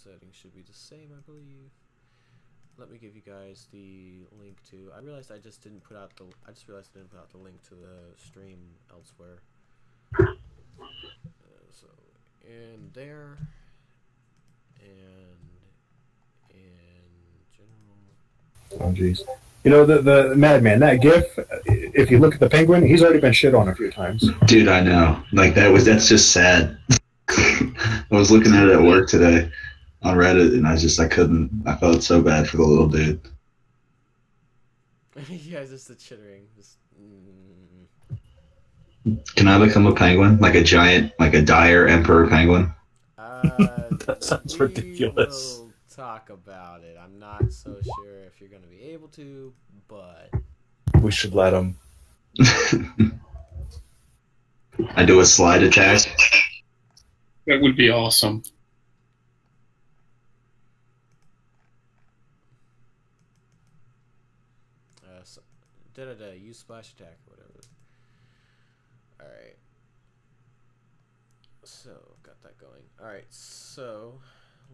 settings should be the same, I believe. Let me give you guys the link to. I realized I just didn't put out the. I just realized I didn't put out the link to the stream elsewhere. So in there, and in general. Oh jeez. You know the madman, that GIF. If you look at the penguin, he's already been shit on a few times. Dude, I know. Like that's just sad. I was looking at it at work today on Reddit, and I couldn't. I felt so bad for the little dude. Yeah, just the chittering. Just, Can I become a penguin? Like a giant, like a dire emperor penguin? That sounds ridiculous. We'll talk about it. I'm not so sure if you're going to be able to, but... We should let him. I do a slide attack. That would be awesome. Use splash attack or whatever. Alright. So, got that going. Alright, so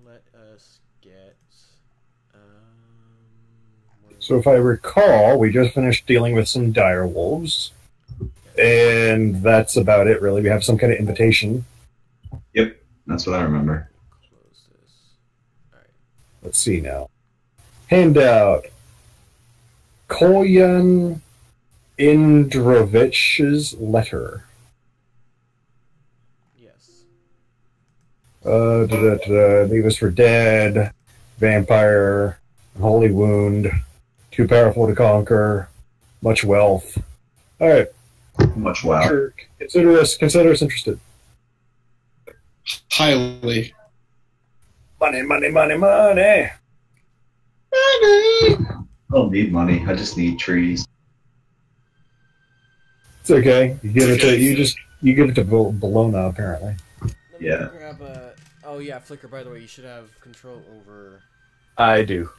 let us get... So if I recall, we just finished dealing with some dire wolves. And that's about it, really. We have some kind of invitation. Yep, that's what I remember. Close this. Alright. Let's see now. Handout. Kolyan Indrovich's letter. Yes. Leave us for dead. Vampire. Holy wound. Too powerful to conquer. Much wealth. Alright. Much wow. Sure. Consider us interested. Highly. Money, money, money, money. I don't need money. I just need trees. It's okay. You give it to Bologna, apparently. Let me Yeah. grab a... Oh yeah, Flicker, by the way, you should have control over... I do.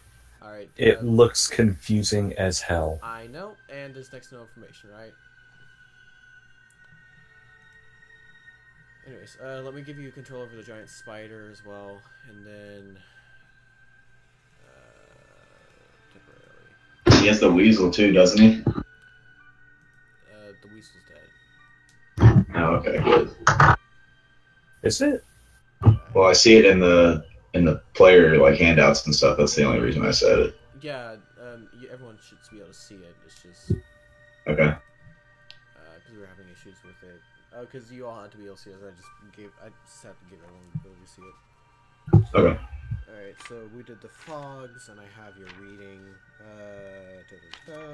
Alright. It looks confusing as hell. I know, and there's next to no information, right? Anyways, let me give you control over the giant spider as well, and then... temporarily. He has the weasel too, doesn't he? The weasel's dead. Oh, okay, good. Is it? Well, I see it in the player like handouts and stuff. That's the only reason I said it. Yeah, everyone should be able to see it. It's just Okay. because we were having issues with it. Because you all had to be able to see it. So I just had to give everyone the ability to see it. Okay. All right, so we did the fogs, and I have your reading.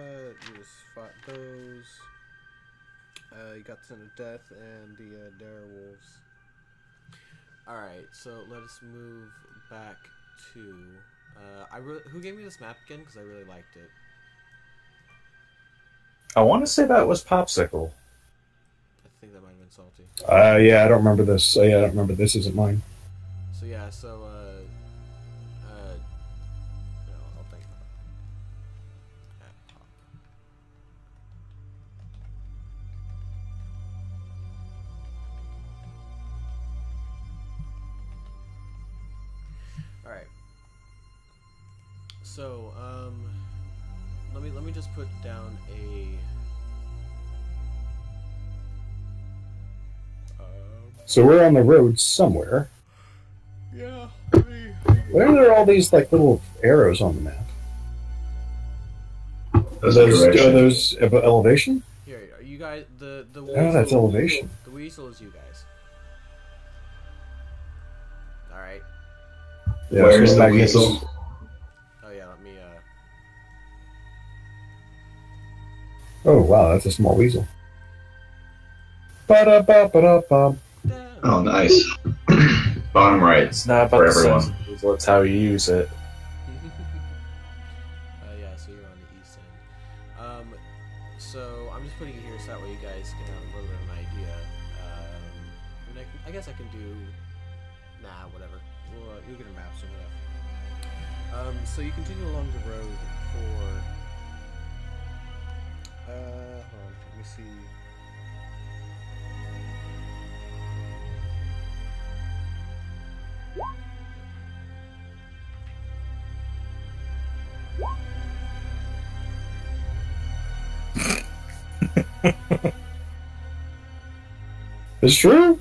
You just fought those. You got the Son of Death and the Direwolves. Alright, so let us move back to... who gave me this map again? Because I really liked it. I want to say that was Popsicle. I think that might have been Salty. Yeah, I don't remember this. Yeah, I don't remember this. Isn't mine. So yeah, so no, I'll think about it. Alright. So, let me just put down a So we're on the road somewhere. yeah. Why are there all these like little arrows on the map? Those Are directions. those elevation? Here, are you guys the weasel? Oh, that's elevation. The weasel is you guys. All right. Yeah, Where's so the Magnus- weasel? Oh yeah, let me Oh wow, that's a small weasel. Ba-da-ba-ba-da-bum. Oh, nice. Bottom right. It's not For about the everyone. size of the weasel, it's how you use it. yeah, so you're on the east end. So I'm just putting it here so that way you guys can have a little bit of an idea. And I guess I can do... Nah, whatever. You'll get a map soon enough. So you continue along the road for... hold on, let me see... It's true.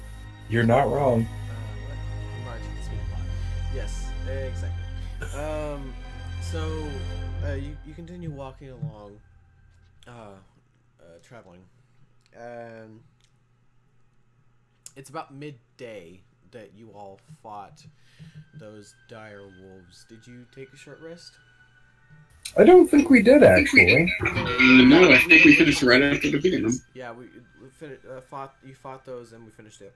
You're not wrong. What? March at the speed of light. Yes, exactly. So you continue walking along, traveling, and it's about midday that you all fought those dire wolves. Did you take a short rest? I don't think we did, actually. No, I think we finished right after defeating them. Yeah, we fought. You fought those, and we finished the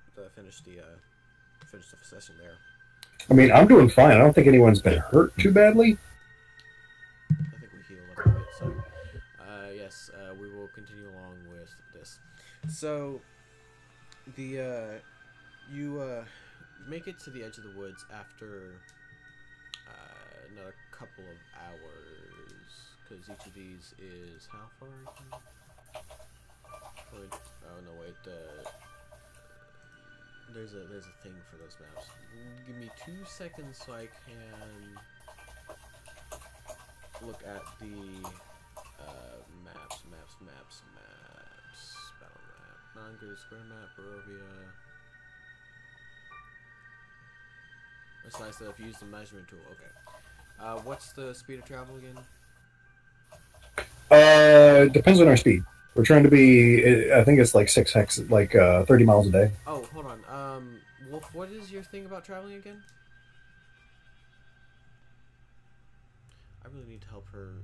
session there. I mean, I'm doing fine. I don't think anyone's been hurt too badly. I think we healed up a bit. So, yes, we will continue along with this. So, you make it to the edge of the woods after another couple of hours, because each of these is how far? Oh no, wait. There's a thing for those maps. Give me 2 seconds so I can look at the maps. Battle map, non-grid square map, Barovia. It's nice that I've used the measurement tool. Okay. What's the speed of travel again? Depends on our speed. We're trying to be. I think it's like 6 hex, like 30 miles a day. Oh, hold on. Wolf, what is your thing about traveling again? I really need to help her.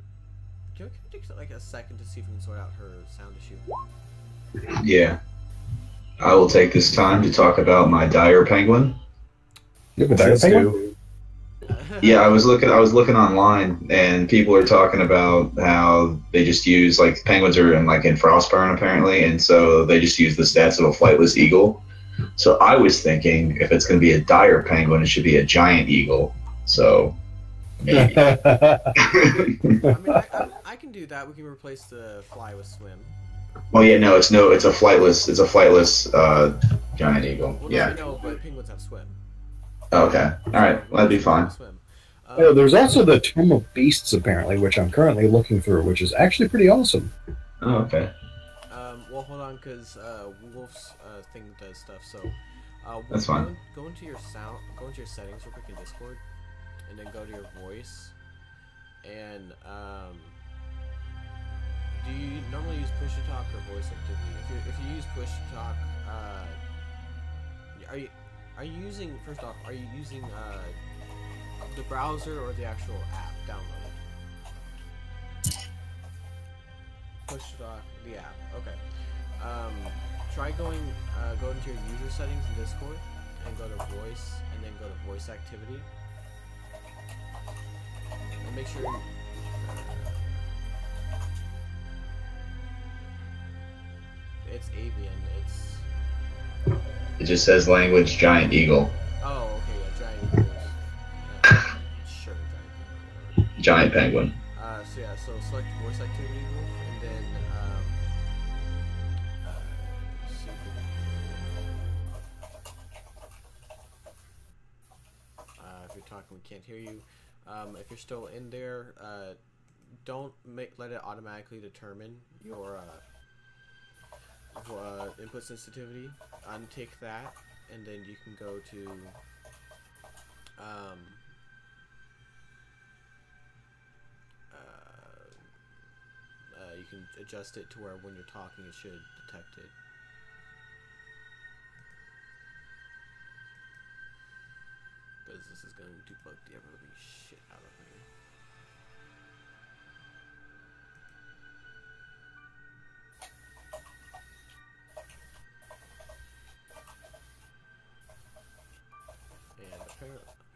Can we take like a second to see if we can sort out her sound issue? Yeah. I will take this time to talk about my dire penguin. You have a dire Please penguin? do. Yeah, I was looking online, and people are talking about how they just use, like, penguins are in Frostburn apparently, and so they just use the stats of a flightless eagle. So I was thinking, if it's going to be a dire penguin, it should be a giant eagle. So maybe. I mean, I can do that. We can replace the fly with swim. Well, yeah, no, it's a flightless giant eagle. Well, Yeah. no, but penguins have swim. Okay. All right. Well, that'd be fine. Swim. There's also the Tomb of Beasts, apparently, which I'm currently looking through, which is actually pretty awesome. Oh, okay. Well, hold on, because Wolf's thing does stuff. So, That's fine. Go into your settings real quick in Discord, and then go to your voice. And do you normally use push to talk or voice activity? If you use push to talk, are you using the browser or the actual app downloaded? Push to talk, the app. Okay. Try go into your user settings in Discord and go to voice, and then go to voice activity, and make sure it's avian. It just says language giant eagle. Oh, okay, yeah, giant eagles. Sure, giant eagle. Giant penguin. So select voice activity, Wolf, and then see if we can, if you're talking, we can't hear you. If you're still in there, don't let it automatically determine your input sensitivity. Untick that, and then you can go to you can adjust it to where when you're talking it should detect it. Because this is going to bug the ever-living shit out of me. And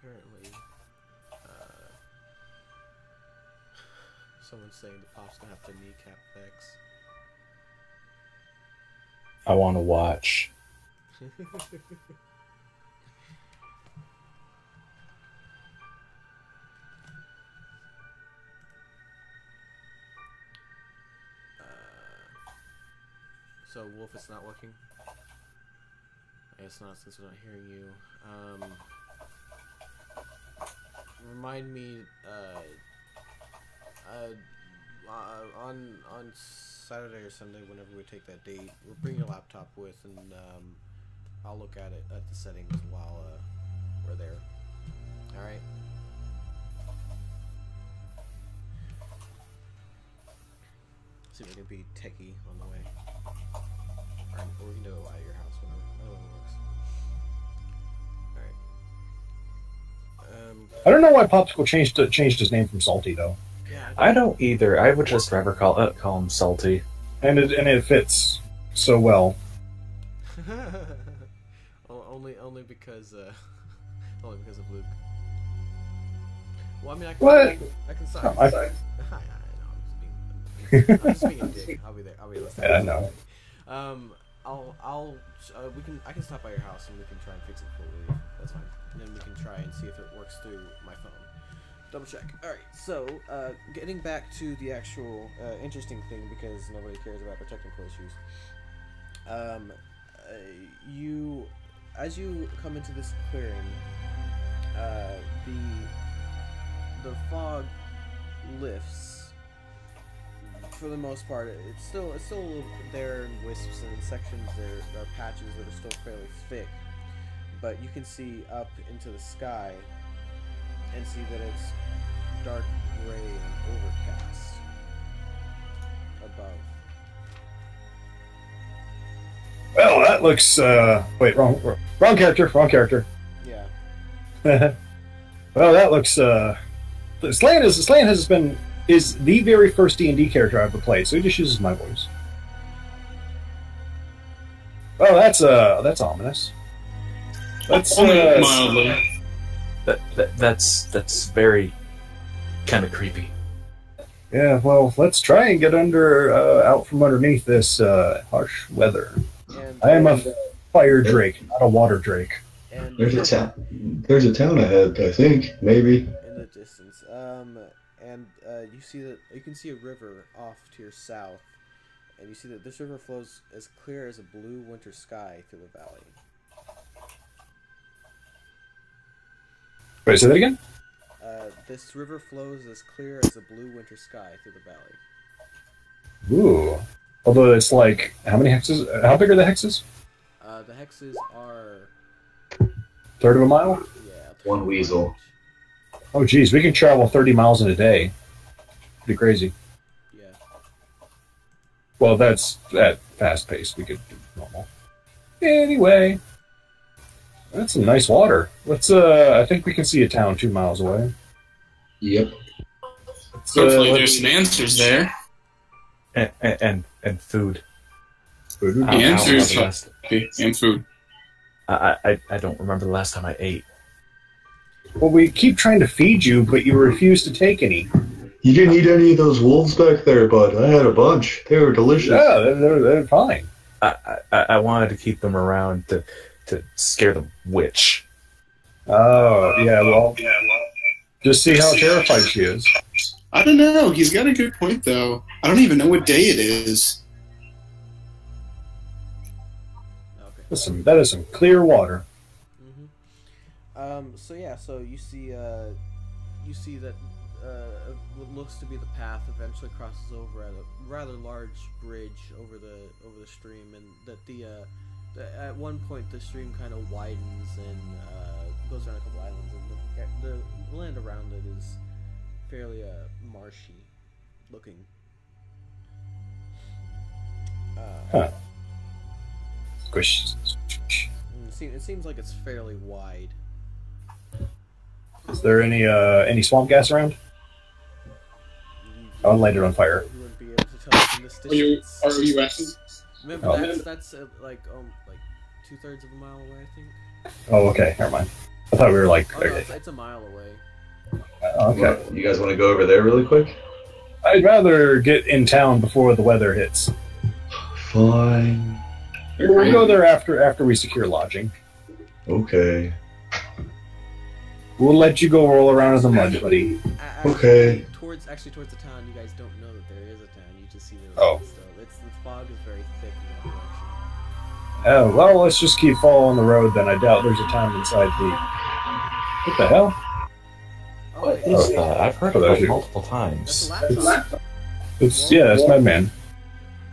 apparently, someone's saying the pop's gonna have to kneecap Vex. I want to watch. So Wolf, it's not working. I guess not, since we're not hearing you. Remind me, on Saturday or Sunday, whenever we take that date, we'll bring your laptop with, and I'll look at it at the settings while we're there. All right. See if we can be techie on the way. Or we can do it at your house, whatever works. Alright. I don't know why Popsicle changed his name from Salty though. Yeah, I don't either. I would just rather call him Salty. And it fits so well. only because of Luke. Well, I mean, I can sign. No, I know. I'm just being a dick. I'll be there. I'll be listening. Yeah, I know. I can stop by your house and we can try and fix it before we leave. That's fine. And then we can try and see if it works through my phone. Double check. Alright, so, getting back to the actual interesting thing, because nobody cares about our technical issues. As you come into this clearing, the fog lifts. For the most part, it's still a little there in wisps, and in sections there are patches that are still fairly thick. But you can see up into the sky and see that it's dark gray and overcast above. Well, that looks. Wait, wrong character. Yeah. Well, that looks. Strahd is the very first D&D character I've ever played, so he just uses my voice. Oh, that's ominous. That's mildly. That's very kind of creepy. Yeah, well, let's try and get out from underneath this harsh weather. And I am a fire drake, not a water drake. And There's a town ahead, I think, maybe. in the distance. You can see a river off to your south, and you see that this river flows as clear as a blue winter sky through the valley. Wait, say that again? This river flows as clear as a blue winter sky through the valley. Ooh. Although it's like, how many hexes? How big are the hexes? The hexes are... Third of a mile? Yeah. One weasel. Oh, geez, we can travel 30 miles in a day. Pretty crazy. Yeah. Well, that's at fast pace. We could do normal. Anyway, that's some nice water. Let's. I think we can see a town 2 miles away. Yep. Hopefully there's some answers there. And food. Food. The answer is and food. I don't remember the last time I ate. Well, we keep trying to feed you, but you refuse to take any. You didn't eat any of those wolves back there, bud. I had a bunch. They were delicious. Yeah, they're fine. I wanted to keep them around to scare the witch. Oh, yeah, well, just see how terrified she is. I don't know. He's got a good point, though. I don't even know what day it is. Okay. That is some clear water. So you see that what looks to be the path eventually crosses over at a rather large bridge over the stream, and that at one point the stream kind of widens and goes around a couple islands, and the land around it is fairly marshy looking. Squish. It seems like it's fairly wide. Is there any swamp gas around? I'll light it on fire. You wouldn't be able to tell from this distance. Are you asking? Remember, that's like 2/3 of a mile away, I think. Oh, okay. Never mind. I thought we were like... Oh, no, okay. it's a mile away. Okay. You guys want to go over there really quick? I'd rather get in town before the weather hits. Fine. We'll go there after we secure lodging. Okay. We'll let you go roll around in the mud, buddy. Okay. Towards the town, you guys don't know that there is a town. You just see the Oh. the fog is very thick in that direction. Oh, well, let's just keep following the road then. I doubt there's a town inside the... What the hell? Oh, I've heard Oh, of that's it you. multiple that's times. a laptop. It's Madman.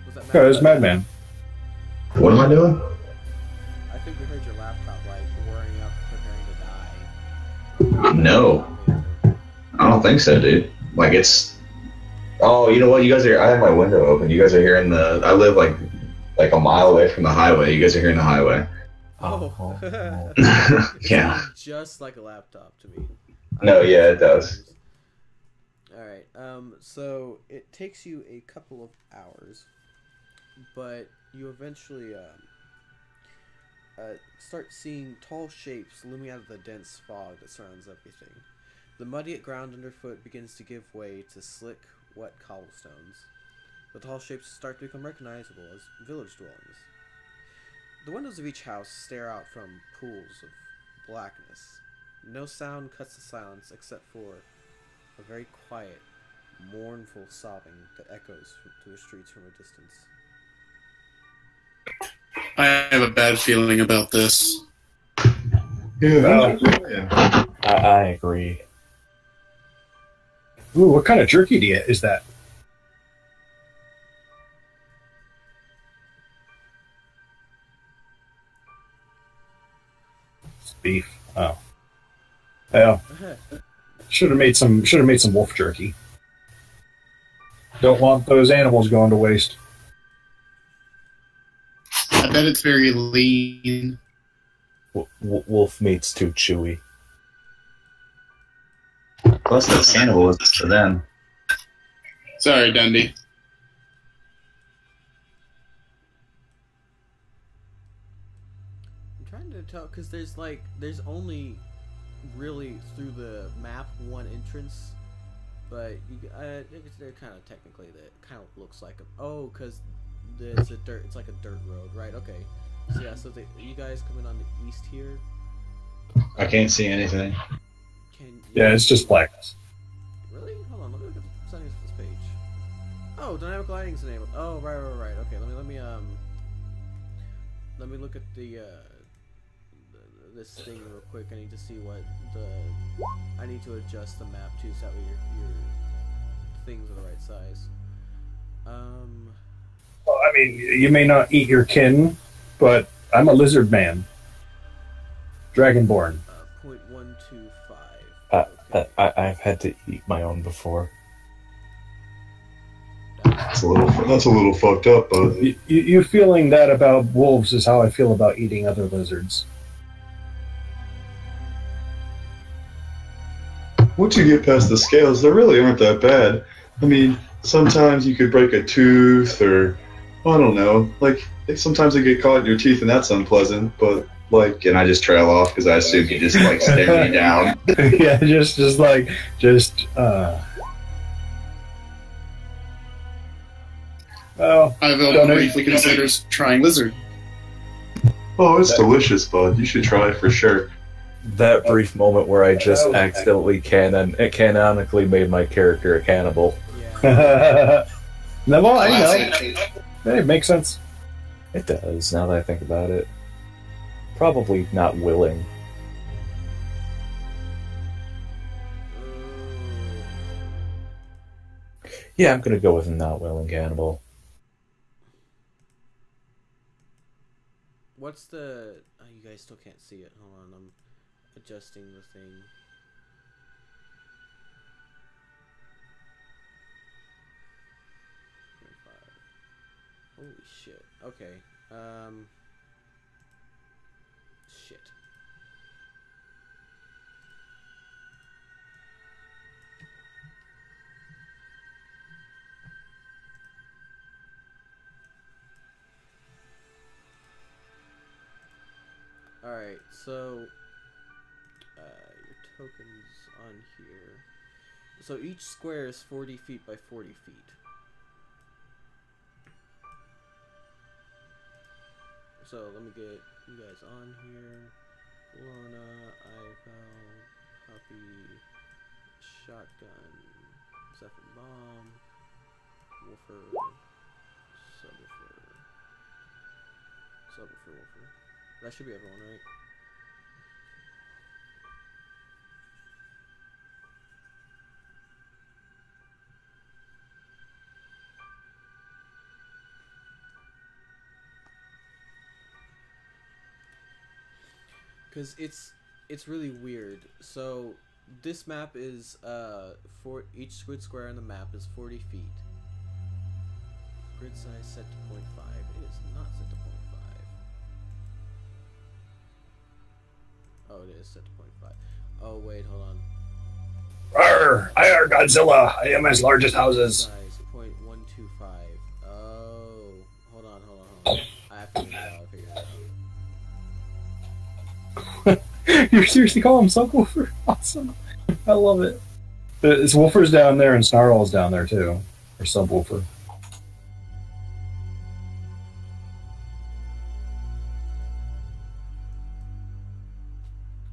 Was that No, it's Madman. What am I doing? I think we heard your laptop like whirring up, preparing to die. No, I don't think so, dude. Like it's. Oh, you know what? You guys are. I have my window open. You guys are hearing the. I live like a mile away from the highway. You guys are hearing the highway. Oh. It Yeah. sounds just like a laptop to me. No, yeah, it does. Alright, so it takes you a couple of hours, but you eventually start seeing tall shapes looming out of the dense fog that surrounds everything. The muddy ground underfoot begins to give way to slick, wet cobblestones. The tall shapes start to become recognizable as village dwellings. The windows of each house stare out from pools of blackness. No sound cuts the silence except for a very quiet, mournful sobbing that echoes through the streets from a distance. I have a bad feeling about this. Yeah. I agree. Ooh, what kind of jerky is that? It's beef. Oh. Yeah. Should have made some wolf jerky. Don't want those animals going to waste. I bet it's very lean. Wolf meat's too chewy. Plus, that's cannibalism for them. Sorry, Dundee. I'm trying to tell, because there's only really through the map one entrance, but they're kind of technically that kind of looks like because it's like a dirt road, right? Okay, so yeah, so you guys coming on the east here. I can't see anything. Yeah, it's just blackness. Really? Hold on, let me look at the settings for this page. Oh, dynamic lighting's enabled. Oh, right. Okay, let me look at this thing real quick. I need to see I need to adjust the map too, so that way your things are the right size. Well, I mean, you may not eat your kin, but I'm a lizard man. Dragonborn. 0.125. Okay. I've had to eat my own before. That's a little fucked up, but You feeling that about wolves is how I feel about eating other lizards. once you get past the scales, they really aren't that bad. I mean, sometimes you could break a tooth, or I don't know. Like sometimes they get caught in your teeth, and that's unpleasant. But like, and I just trail off because I assume you just like stare me down. Yeah, just. Well, I've briefly considered trying lizard. Oh, it's delicious, bud. You should try it for sure. That brief moment where I just accidentally canonically made my character a cannibal. Yeah. No, well, I know. It makes sense. It does, now that I think about it. Probably not willing. Yeah, I'm gonna go with a not willing cannibal. What's the... Oh, you guys still can't see it. Hold on, I'm adjusting the thing. Holy shit. Okay. Shit. Alright, so your tokens on here. So each square is 40 feet by 40 feet. So let me get you guys on here. Lona, Ival, Puppy, Shotgun, Zephyr Bomb, Wolfer, Subwoofer, Wolfer. That should be everyone, right? because it's really weird. So this map is for each grid square on the map is 40 feet. Grid size set to 0.5. It is not set to 0.5. Oh, it is set to 0.5. Oh wait, hold on. Arr! I are Godzilla. I am as large as houses. Size 0.125. Oh, hold on. I have to figure it out. You're seriously calling him Subwoofer? Awesome. I love it. It's Woofer's down there and Snarl's down there too. Or Subwoofer.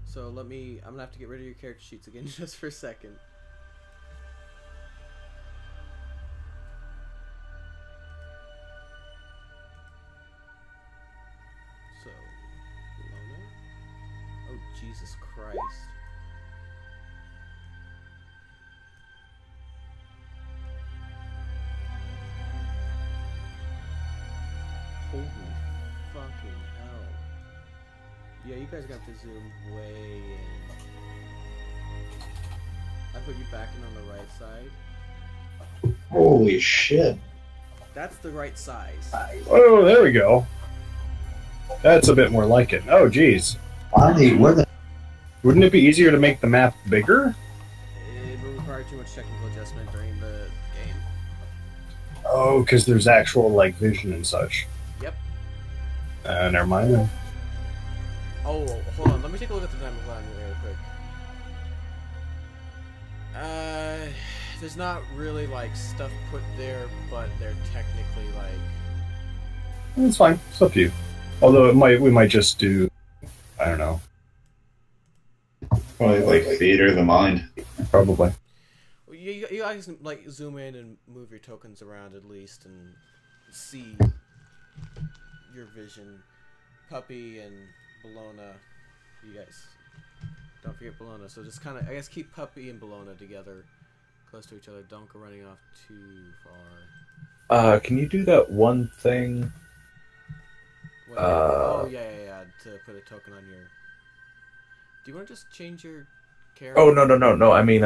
So I'm gonna have to get rid of your character sheets again just for a second. So, Lona? Oh, Jesus Christ. Holy fucking hell. Yeah, you guys got to zoom way in. I put you back in on the right side. Holy shit. That's the right size. Oh, there we go. That's a bit more like it. Oh, geez. Wouldn't it be easier to make the map bigger? It would require too much technical adjustment during the game. Oh, because there's actual, like, vision and such. Yep. Never mind then. Oh, hold on. Let me take a look at the diamond line real quick. There's not really, like, stuff put there, but they're technically, like... It's fine. It's up to you. Although we might just do... I don't know. Probably like theater of the mind. Probably. You guys can, like, zoom in and move your tokens around at least and see your vision. Puppy and Bologna, you guys don't forget Bologna. So just kind of, I guess, keep Puppy and Bologna together, close to each other. Don't go running off too far. Can you do that one thing? Oh yeah. To put a token on your. Do you want to just change your character? Oh no! I mean,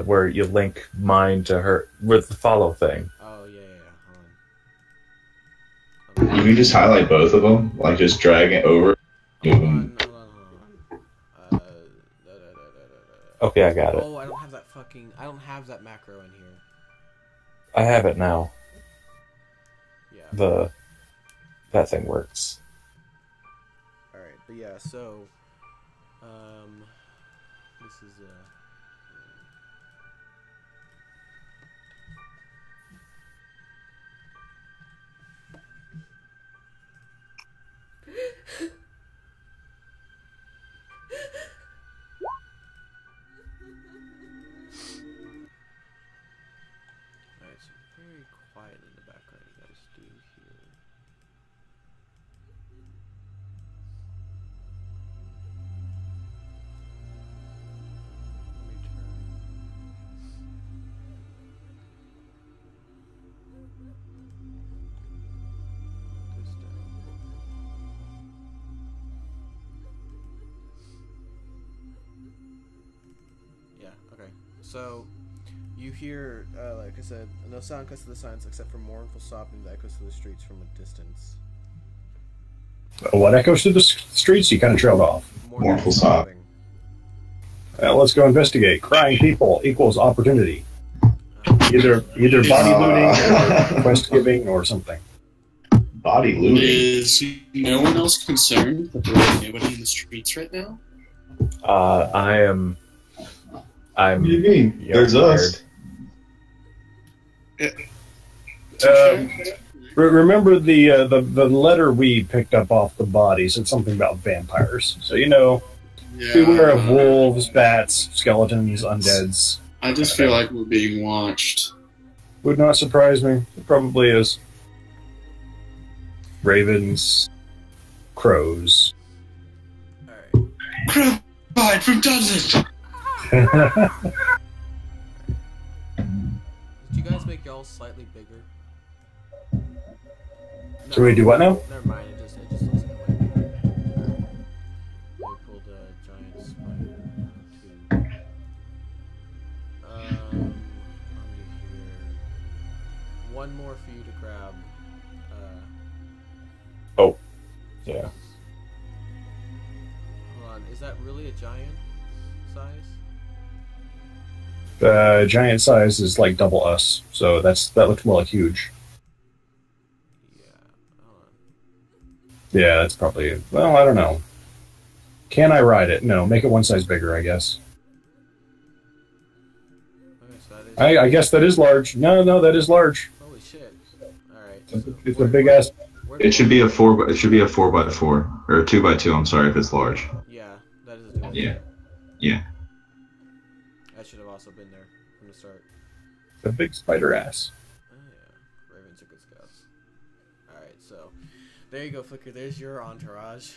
where you link mine to her with the follow thing. Oh yeah. You can just highlight both of them, like just drag it over. Hold on. Okay, I got it. Oh, I don't have that macro in here. I have it now. Yeah. That thing works. All right, but yeah, so this is Alright, so very quiet in the background, you guys do here. Let me turn this down. Yeah, okay. So you hear, like I said, no sound cuts to the silence except for mournful sobbing that echoes through the streets from a distance. What echoes through the streets? You kind of trailed off. Mournful sobbing. Let's go investigate. Crying people equals opportunity. Either body looting or quest giving or something. Body looting. Is no one else concerned that there's nobody in the streets right now? I'm. What do you mean? There's us. Remember the letter we picked up off the body said something about vampires. So beware of wolves, bats, skeletons, undeads. I just feel like we're being watched. Would not surprise me. It probably is. Ravens, crows. Alright. Crow died from Dudley! Did you guys make y'all slightly bigger? So we do what now? Never mind, it just looks like it might be. Really pulled one more for you to grab. Oh, yeah. Hold on, is that really a giant size? Giant size is like double us, so that looks more like huge. Yeah, hold on. Yeah, that's probably. Well, I don't know. Can I ride it? No, make it one size bigger, I guess. Okay, so that is... I guess that is large. No, that is large. Holy shit! All right, It's a big ass. It should be a 4x4 or a 2x2. I'm sorry if it's large. Yeah, that is a 2x2. Yeah. Yeah. That should have also been there from the start. A big spider ass. Oh yeah, Ravens are good scouts. All right, so there you go, Flicker. There's your entourage.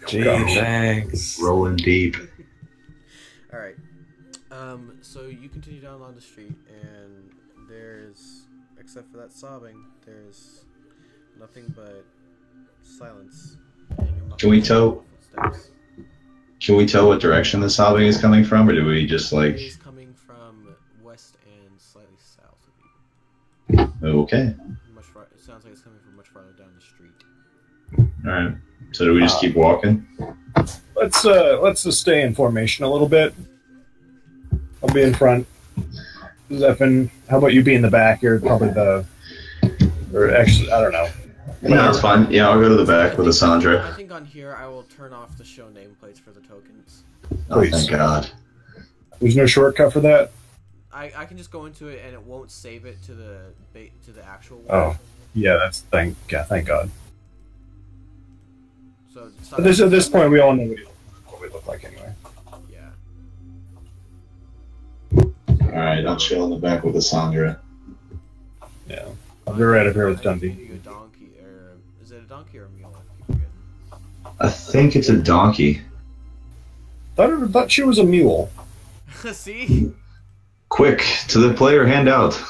Gee, thanks. Rolling deep. All right. So you continue down along the street, and there's, except for that sobbing, there's nothing but silence. And you're Can we tell? footsteps. Can we tell what direction the sobbing is coming from, or do we just like? It is coming from west and slightly south of you. Okay. It sounds like it's coming from much farther down the street. All right. So do we just keep walking? Let's just stay in formation a little bit. I'll be in front. Zephin, how about you be in the back? You're probably or actually, I don't know. No, that's fine. Yeah, I'll go to the back with I Asandra. think on here I will turn off the show nameplates for the tokens. Oh, Please. thank God. There's no shortcut for that? I can just go into it and it won't save it to the actual one. Oh. Yeah, thank God. So it's But at this point, we all know what we look like anyway. Yeah. All right, I'll chill in the back with Asandra. Yeah. I'll be right up here with Dundee. A donkey, or is it a donkey or a mule? I keep forgetting. I think it's a donkey. Thought she was a mule. See? Quick, to the player handout.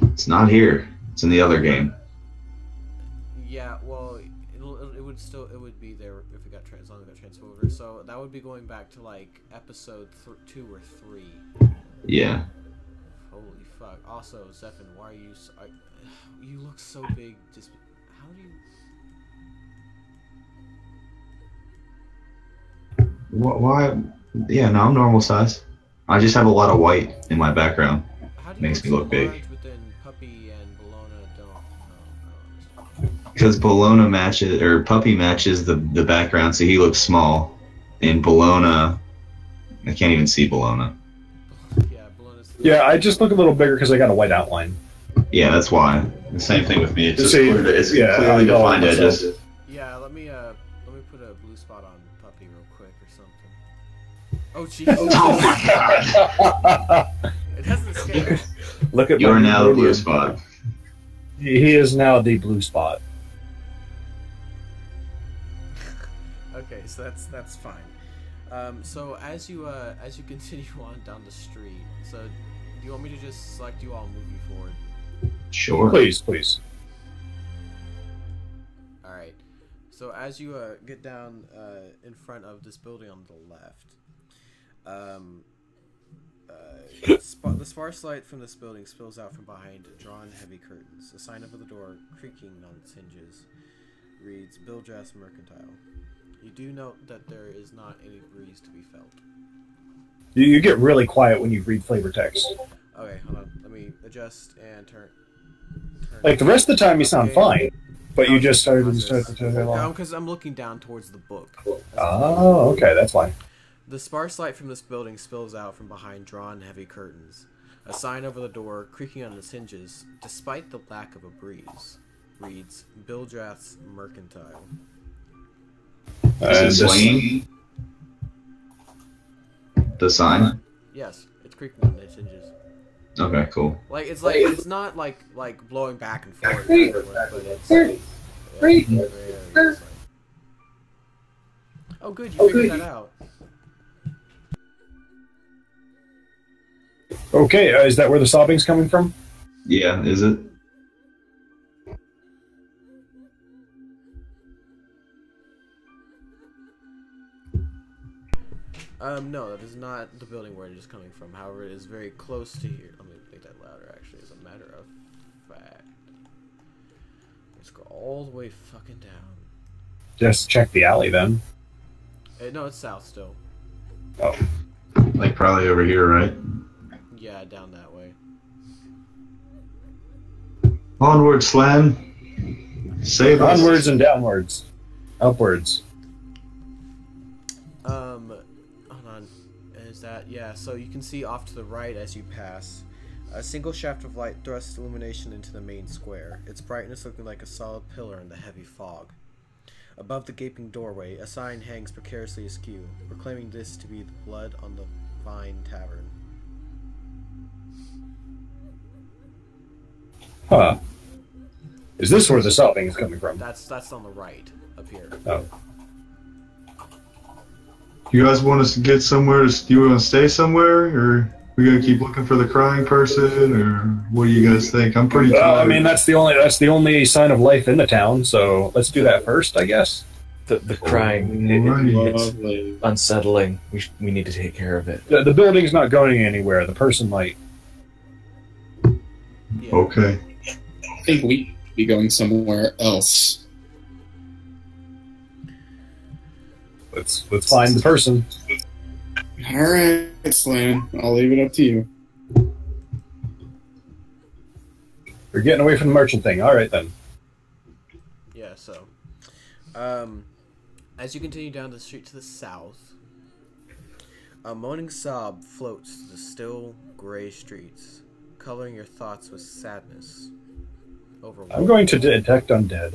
It's not here. It's in the other game. Yeah. Well, it would be there if it got as long as it got transferred over. So that would be going back to like episode 2 or 3. Yeah. Holy fuck. Also, Zephin, why are you? You look so big. Just how do you? Why? Yeah, no, I'm normal size. I just have a lot of white in my background. How do you Makes me so look big. large, but then Puppy and Bologna don't? Because Bologna matches, or Puppy matches the background, so he looks small. And Bologna, I can't even see Bologna. Yeah, Bologna's. Yeah, I just look a little bigger because I got a white outline. Yeah, that's why. The same thing with me. It's just See, it's yeah, clearly I know defined myself. edges. Yeah, let me put a blue spot on Puppy real quick or something. Oh jeez. Oh my God! It hasn't escaped. Look at You my are now the medium. blue spot. He is now the blue spot. Okay, so that's fine. So as you continue on down the street, so do you want me to just select you all and move you forward? Sure. Please. All right. So as you get down in front of this building on the left, the sparse light from this building spills out from behind drawn heavy curtains. A sign over the door, creaking on its hinges, reads Biljas Mercantile. You do note that there is not any breeze to be felt. You get really quiet when you read flavor text. Okay, hold on. Let me adjust and turn. Like the rest of the time, you sound fine, but you just started to turn it No, on. because I'm looking down towards the book. Oh, okay, that's fine. The sparse light from this building spills out from behind drawn heavy curtains. A sign over the door, creaking on its hinges, despite the lack of a breeze, reads Bildrath's Mercantile. Is it swinging? The sign? Yes, it's creaking on its hinges. Okay, cool. It's not like blowing back and forth, but it's oh good, you figured that out. Okay, is that where the sobbing's coming from? Yeah, is it? No, that is not the building where it is coming from. However, it is very close to here. Let me make that louder, actually. matter of fact, let's go all the way fucking down. Just check the alley then. No, it's south still. Oh. Like probably over here, right? Yeah, down that way. Onward, Slan. Save us. Onwards and downwards. Upwards. Hold on. Is that... Yeah, so you can see off to the right as you pass. A single shaft of light thrusts illumination into the main square, its brightness looking like a solid pillar in the heavy fog. Above the gaping doorway, a sign hangs precariously askew, proclaiming this to be the Blood on the Vine Tavern. Huh. Is this where the sobbing is coming from? That's on the right, up here. Oh. You guys want us to get somewhere? Do you want to stay somewhere, or we gotta keep looking for the crying person, or what do you guys think? I'm pretty tired. I mean, that's the only sign of life in the town. So let's do that first, I guess. The crying, it's unsettling. We need to take care of it. The building's not going anywhere. The person might. Yeah. Okay. I think we should be going somewhere else. Let's find the person. Alright, Slan. I'll leave it up to you. We're getting away from the merchant thing. All right, then. Yeah, so... as you continue down the street to the south, a moaning sob floats through the still, gray streets, coloring your thoughts with sadness. I'm going to detect undead.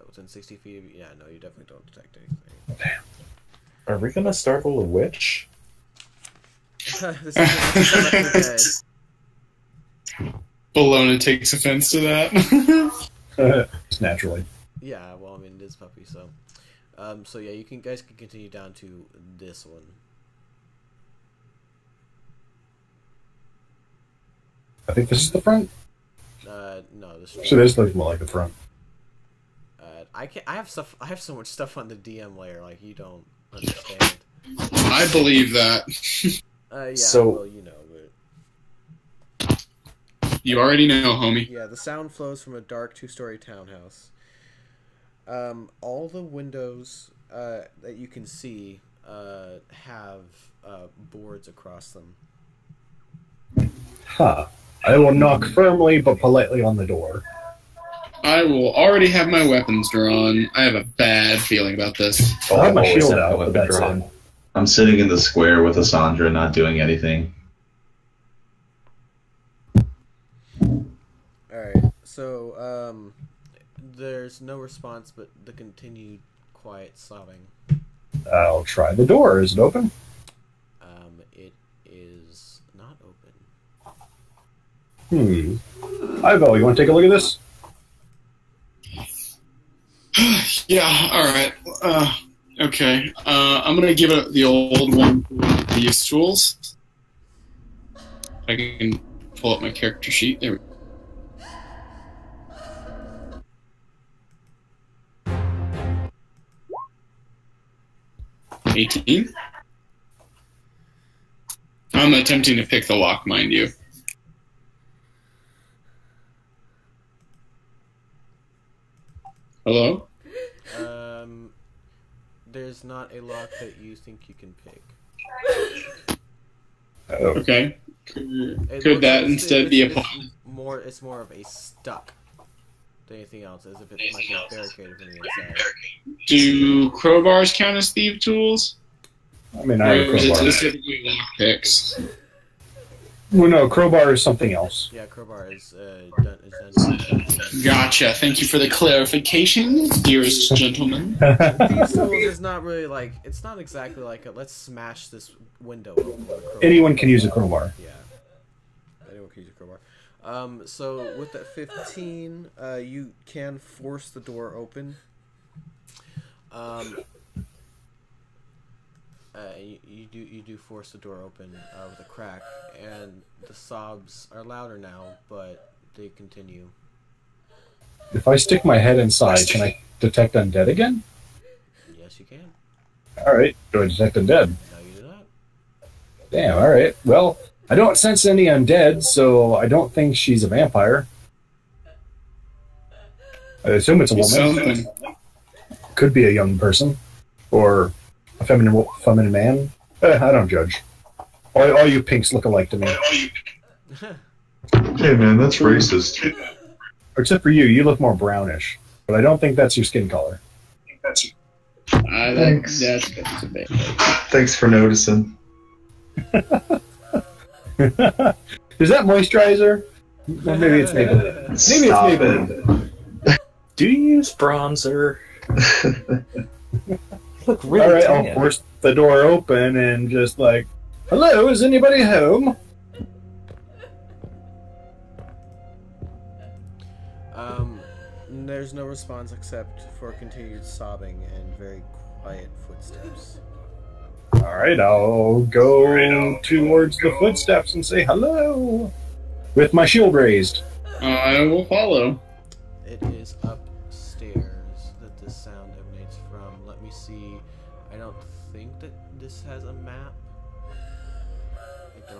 Within 60 feet of you. Yeah, no, you definitely don't detect anything. Damn. Are we gonna startle a witch? This is Bologna takes offense to that. Just naturally. Yeah, well, I mean, it is puppy, so... so yeah, you guys can continue down to this one. I think this is the front. No, this So this looks more like the front. I have so much stuff on the DM layer, like, you don't understand. I believe that. Yeah, So- well, you know, but... You already know, homie. Yeah, the sound flows from a dark two-story townhouse. All the windows that you can see have boards across them. Huh. I will knock firmly but politely on the door. I will already have my weapons drawn. I have a bad feeling about this. I'll have my always shield have out, my but weapon that's drawn. it. I'm sitting in the square with Asandra, not doing anything. Alright, so, there's no response but the continued quiet sobbing. I'll try the door. Is it open? It is not open. Ivo, you want to take a look at this? Yeah, alright. Okay. I'm gonna give it the old one use tools. I can pull up my character sheet. There we go. $18. I'm attempting to pick the lock, mind you. Hello? There's not a lock that you think you can pick. Oh. Okay. It Could that looks- instead be a It's more of a stuck than anything else, as if it might be barricaded from the inside. Do crowbars count as thief tools? I mean, Or I have a is it crowbar. specifically lock picks? Well, no, crowbar is something else. Yeah, crowbar is done. Gotcha. Thank you for the clarification, dearest gentlemen. Thieves' tools is not really like, it's not exactly like a, let's smash this window open with a crowbar. Anyone can use a crowbar. Yeah. Anyone can use a crowbar. So with that 15, you can force the door open. You do force the door open with a crack, and the sobs are louder now, but they continue. If I stick my head inside, can I detect undead again? Yes, you can. All right, do I detect undead? No, you do not. Damn. All right. Well, I don't sense any undead, so I don't think she's a vampire. I assume it's a woman. Something. Could be a young person. Or a feminine man. I don't judge. All you pinks look alike to me. Hey man, that's racist. Except for you look more brownish. But I don't think that's your skin color. Thanks. That's a bit. Thanks for noticing. Is that moisturizer? Well, maybe it's Maybelline. Maybe Stop it's Maybelline. Do you use bronzer? Look really All right, tan. I'll force the door open and just like, hello, is anybody home? There's no response except for continued sobbing and very quiet footsteps. All right, I'll go towards the footsteps and say hello with my shield raised. I will follow. It is upstairs that this sound emanates from. Let me see. I don't think that this has a map. I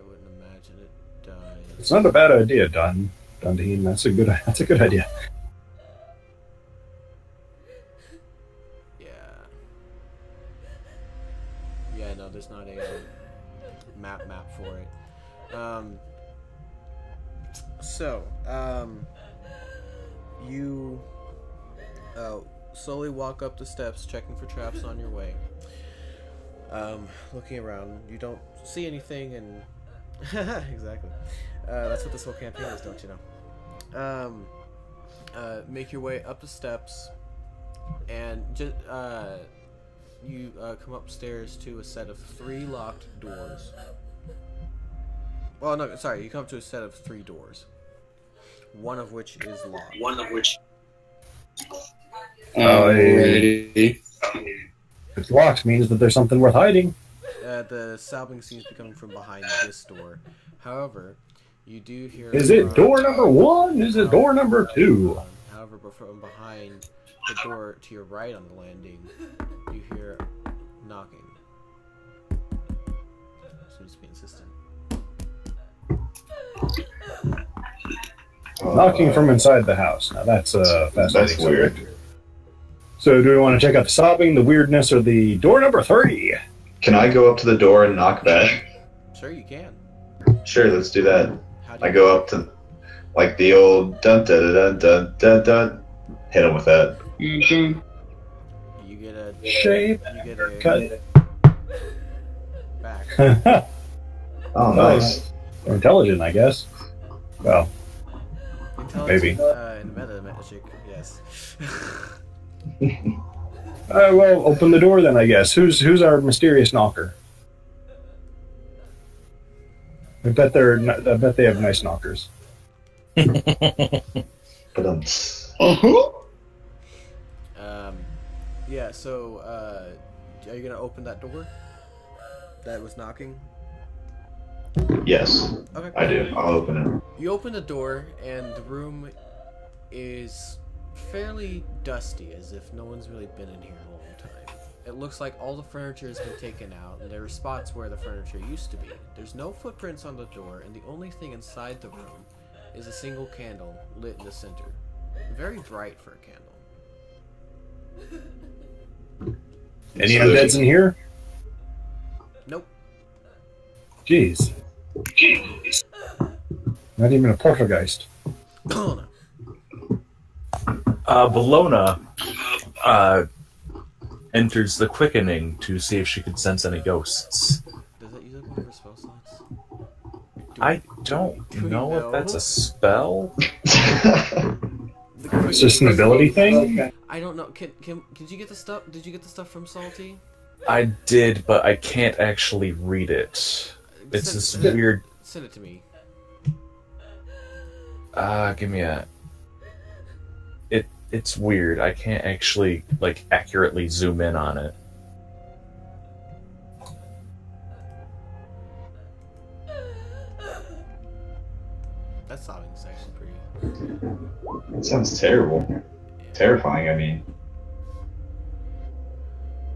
wouldn't imagine it does. It's not a bad idea, Dundee. That's a good idea. Yeah, no, there's not a map for it. You slowly walk up the steps, checking for traps on your way. Looking around, you don't see anything, and exactly. That's what this whole campaign is, don't you know? Make your way up the steps, and just you come upstairs to a set of 3 locked doors. Well, no, sorry, you come to a set of 3 doors. One of which is locked. Alrighty. If it's locked, means that there's something worth hiding. The sobbing seems to be coming from behind this door. However, you do hear... Is it door number 1? Is it door number 2? However, but from behind the door to your right on the landing, you hear knocking. Seems to be insistent. Knocking from inside the house. Now that's fascinating. That's weird. So do we want to check out the sobbing, the weirdness, or the door number 3? Can I go up to the door and knock back? Sure, you can. Sure, let's do that. How do you I go up to, like the old dun dun dun dun dun dun. Hit him with that. Okay. You get a Shape. You get a Cut. back. Oh, nice. Intelligent, I guess. Well, maybe. In meta magic, yes. Well, open the door then, I guess. Who's our mysterious knocker? I bet they have nice knockers. But Uh-huh. Yeah. So, are you gonna open that door that was knocking? yes, Okay. I do. I'll open it. You open the door, and the room is fairly dusty, as if no one's really been in here in a long time. It looks like all the furniture has been taken out, and there are spots where the furniture used to be. There's no footprints on the door, and the only thing inside the room is a single candle lit in the center. Very bright for a candle. Any undeads in here? Nope. Jeez. Not even a poltergeist. Oh, no. Bologna enters the quickening to see if she could sense any ghosts. Does that use up one of her spell slots? I don't know if that's a spell. It's just an ability thing? I don't know. Did you get the stuff? Did you get the stuff from Salty? I did, but I can't actually read it. It's this weird. Send it to me. Give me a. It's weird. I can't actually like accurately zoom in on it. That sobbing's actually pretty. It sounds terrible. Terrifying, I mean.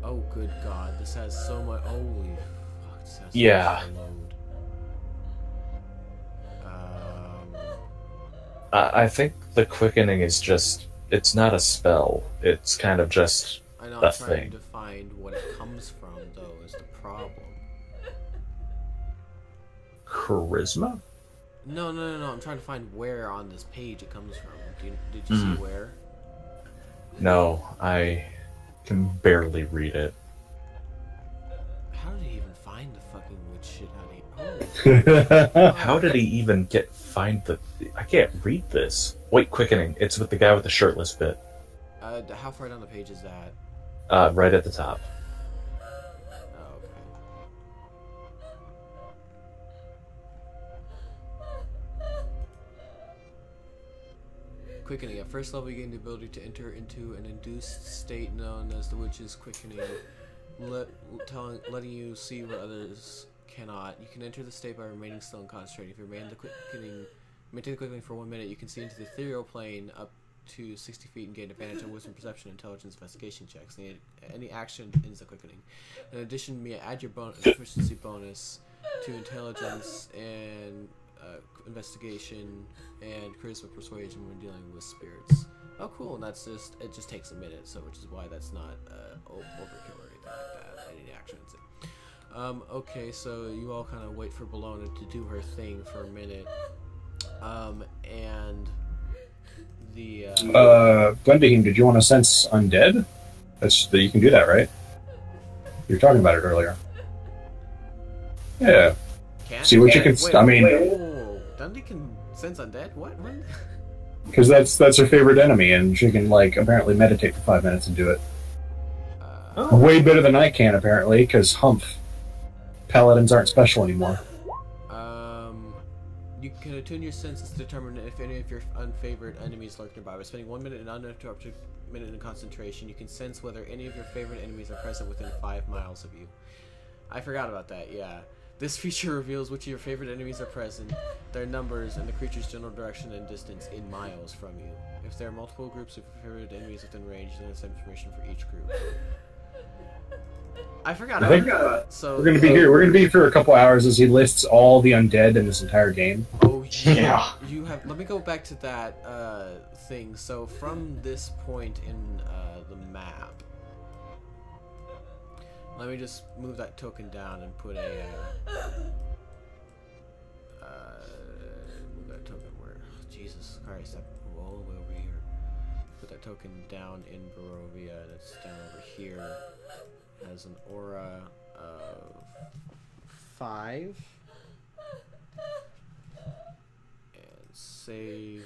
Oh, good God! This has so much. Holy fuck! This has Yeah. so much load. I think the quickening is just, it's not a spell. It's kind of just I know, a I'm trying thing. to find what it comes from, though, is the problem. Charisma? No, I'm trying to find where on this page it comes from. Did you see where? No, I can barely read it. How did he even find the fucking wood shit out of here? How did he even find the... I can't read this. Wait, quickening. It's with the guy with the shirtless bit. How far down the page is that? Right at the top. Oh, okay. Quickening. At first level, you gain the ability to enter into an induced state known as the witch's quickening, letting you see what others cannot. You can enter the state by remaining still and concentrating. If you maintain the quickening for 1 minute, you can see into the ethereal plane up to 60 feet and gain advantage on wisdom, perception, intelligence, investigation checks. Any action ends the quickening. In addition, you may add your proficiency bonus to intelligence and investigation and charisma persuasion when dealing with spirits. Oh, cool! And that's it just takes a minute, so which is why that's not overkill or anything like that. Any actions. Okay, so you all kind of wait for Bologna to do her thing for a minute, and the Gundahim, did you want to sense undead? You can do that, right? You were talking about it earlier. Yeah. See what you can. Wait, I mean, Dundee can sense undead. What? because that's her favorite enemy, and she can apparently meditate for 5 minutes and do it. Way better than I can apparently, because humph. Paladins aren't special anymore. You can attune your senses to determine if any of your unfavored enemies lurk nearby. By spending 1 minute in uninterrupted minute in concentration, you can sense whether any of your favorite enemies are present within 5 miles of you. I forgot about that, yeah. This feature reveals which of your favorite enemies are present, their numbers, and the creature's general direction and distance in miles from you. If there are multiple groups of your favorite enemies within range, then it's information for each group. I forgot about that. So we're gonna be here. We're gonna be for a couple hours as he lists all the undead in this entire game. Oh yeah. You have. Let me go back to that thing. So from this point in the map, let me just move that token down and put a move that token where? Jesus Christ! All the way over here. Put that token down in Barovia, and it's down over here. Has an aura of 5 and save.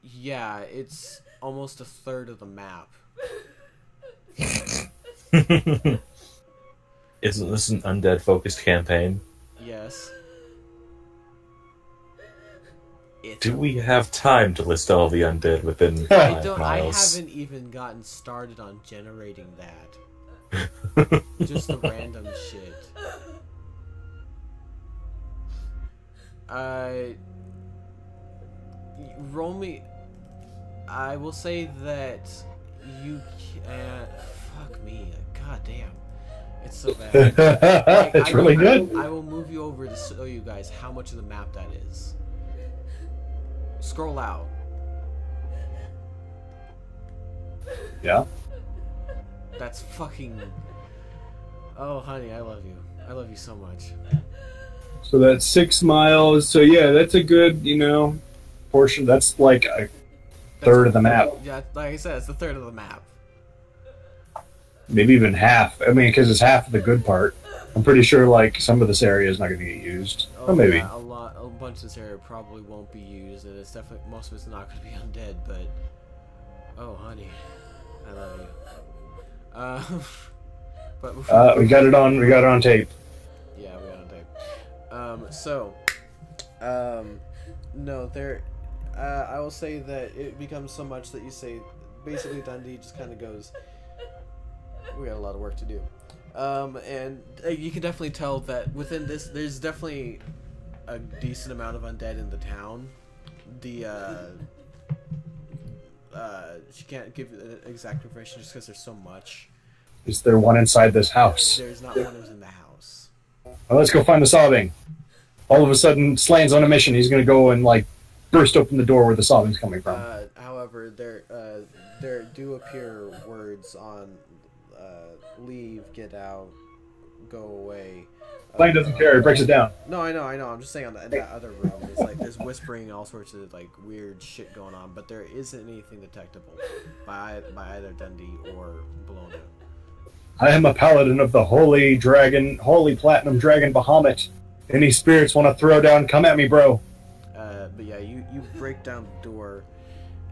Yeah, it's almost a third of the map. Isn't this an undead focused campaign? Yes. Do we have time to list all the undead within 5 miles? I haven't even gotten started on generating that. Just the random shit. Roll me. I will say that you can't. Fuck me. God damn. It's so bad. It's really good. I will move you over to show you guys how much of the map that is. Scroll out. Yeah. That's fucking... Oh, honey, I love you. I love you so much. So that's 6 miles. So yeah, that's a good, portion. That's like a third of the map. Yeah, like I said, it's a third of the map. Maybe even half. I mean, because it's half of the good part. I'm pretty sure some of this area is not going to get used. Oh, or maybe. Yeah, a bunch of this area probably won't be used, and it's definitely most of it's not going to be undead. But oh, honey, I love you. But before, we got it on. We got it on tape. Yeah, we got it on tape. No, there. I will say that it becomes so much that you say, basically Dundee just kind of goes, we got a lot of work to do. And you can definitely tell that within this, there's definitely a decent amount of undead in the town. She can't give exact information just because there's so much. Is there one inside this house? There's not one who's in the house. Well, let's go find the solving. All of a sudden, Slane's on a mission. He's going to go and, burst open the door where the sobbing's coming from. However, there do appear words on leave, get out, go away. Blaine doesn't care. He breaks it down. No, I know. I'm just saying in that other room, it's like there's whispering and all sorts of like weird shit going on, but there isn't anything detectable by either Dundee or Bologna. I am a paladin of the holy platinum dragon Bahamut. Any spirits want to throw down? Come at me, bro. But yeah, you break down the door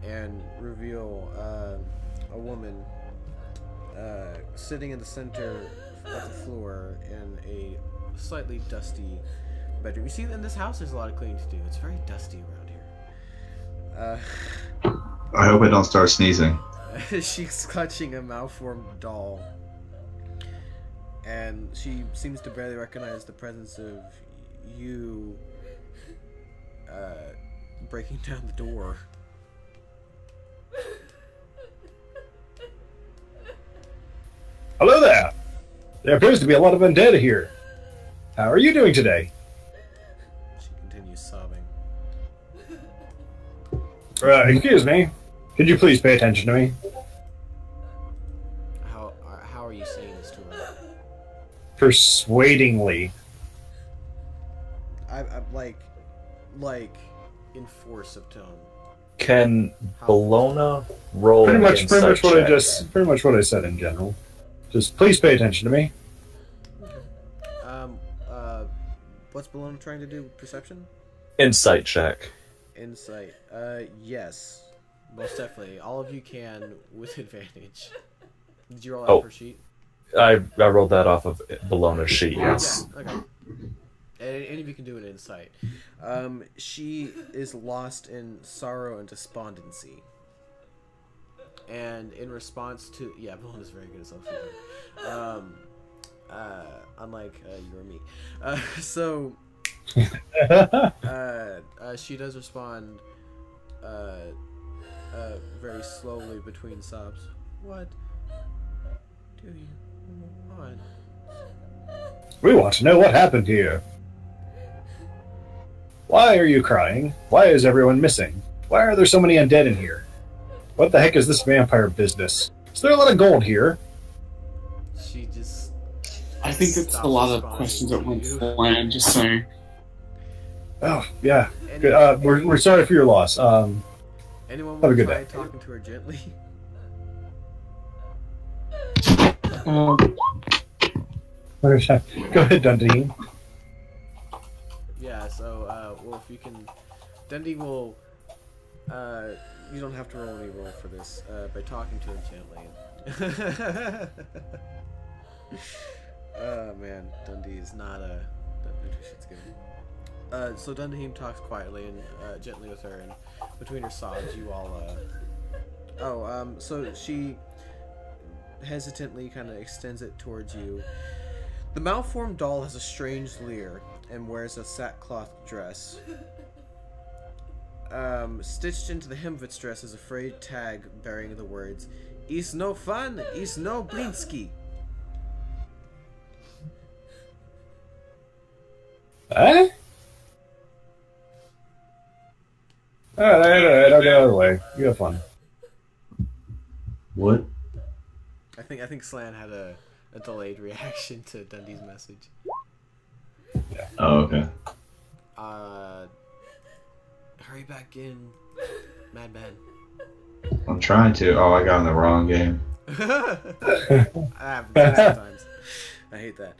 and reveal a woman sitting in the center of the floor in a slightly dusty bedroom. You see, in this house, there's a lot of cleaning to do. It's very dusty around here. I hope I don't start sneezing. She's clutching a malformed doll, and she seems to barely recognize the presence of you breaking down the door. Hello there. There appears to be a lot of undead here. How are you doing today? She continues sobbing. Excuse me. Could you please pay attention to me? How are you saying this to her? Persuadingly. I'm like in force of tone. Can Bologna roll Pretty much what I said in general. Just please pay attention to me. What's Bologna trying to do? Perception? Insight check. Insight. Yes. Most definitely. All of you can with advantage. Did you roll out her sheet? I rolled that off of Bologna's sheet, yes. Yeah, okay. Any of you can do an insight. She is lost in sorrow and despondency. And in response to... Yeah, Bologna's very good at self-feeling. Unlike you or me. She does respond very slowly between sobs. What do you want? We want to know what happened here. Why are you crying? Why is everyone missing? Why are there so many undead in here? What the heck is this vampire business? Is there a lot of gold here? She just... I think it's a lot of questions at once. I'm just saying. Oh, yeah. Good. We're sorry for your loss. Anyone have a want to good try day. talking to her gently? Go ahead, Dundee. Yeah, so, well, if you can... Dundee will... you don't have to roll any roll for this, by talking to her gently. Oh, man. Dundee is not a... That shit's good. So Dundee talks quietly and gently with her, and between her sobs, you all... so she hesitantly kind of extends it towards you. The malformed doll has a strange leer and wears a sackcloth dress. Stitched into the hem of its dress is a frayed tag bearing the words, "Is no fun, is no Blinsky." Eh? Alright, I'll get out of the way. You have fun. What? I think Slan had a delayed reaction to Dundee's message. Yeah. Oh, okay. Hurry back in, Madman. I'm trying to. Oh, I got in the wrong game. I have sometimes. I hate that.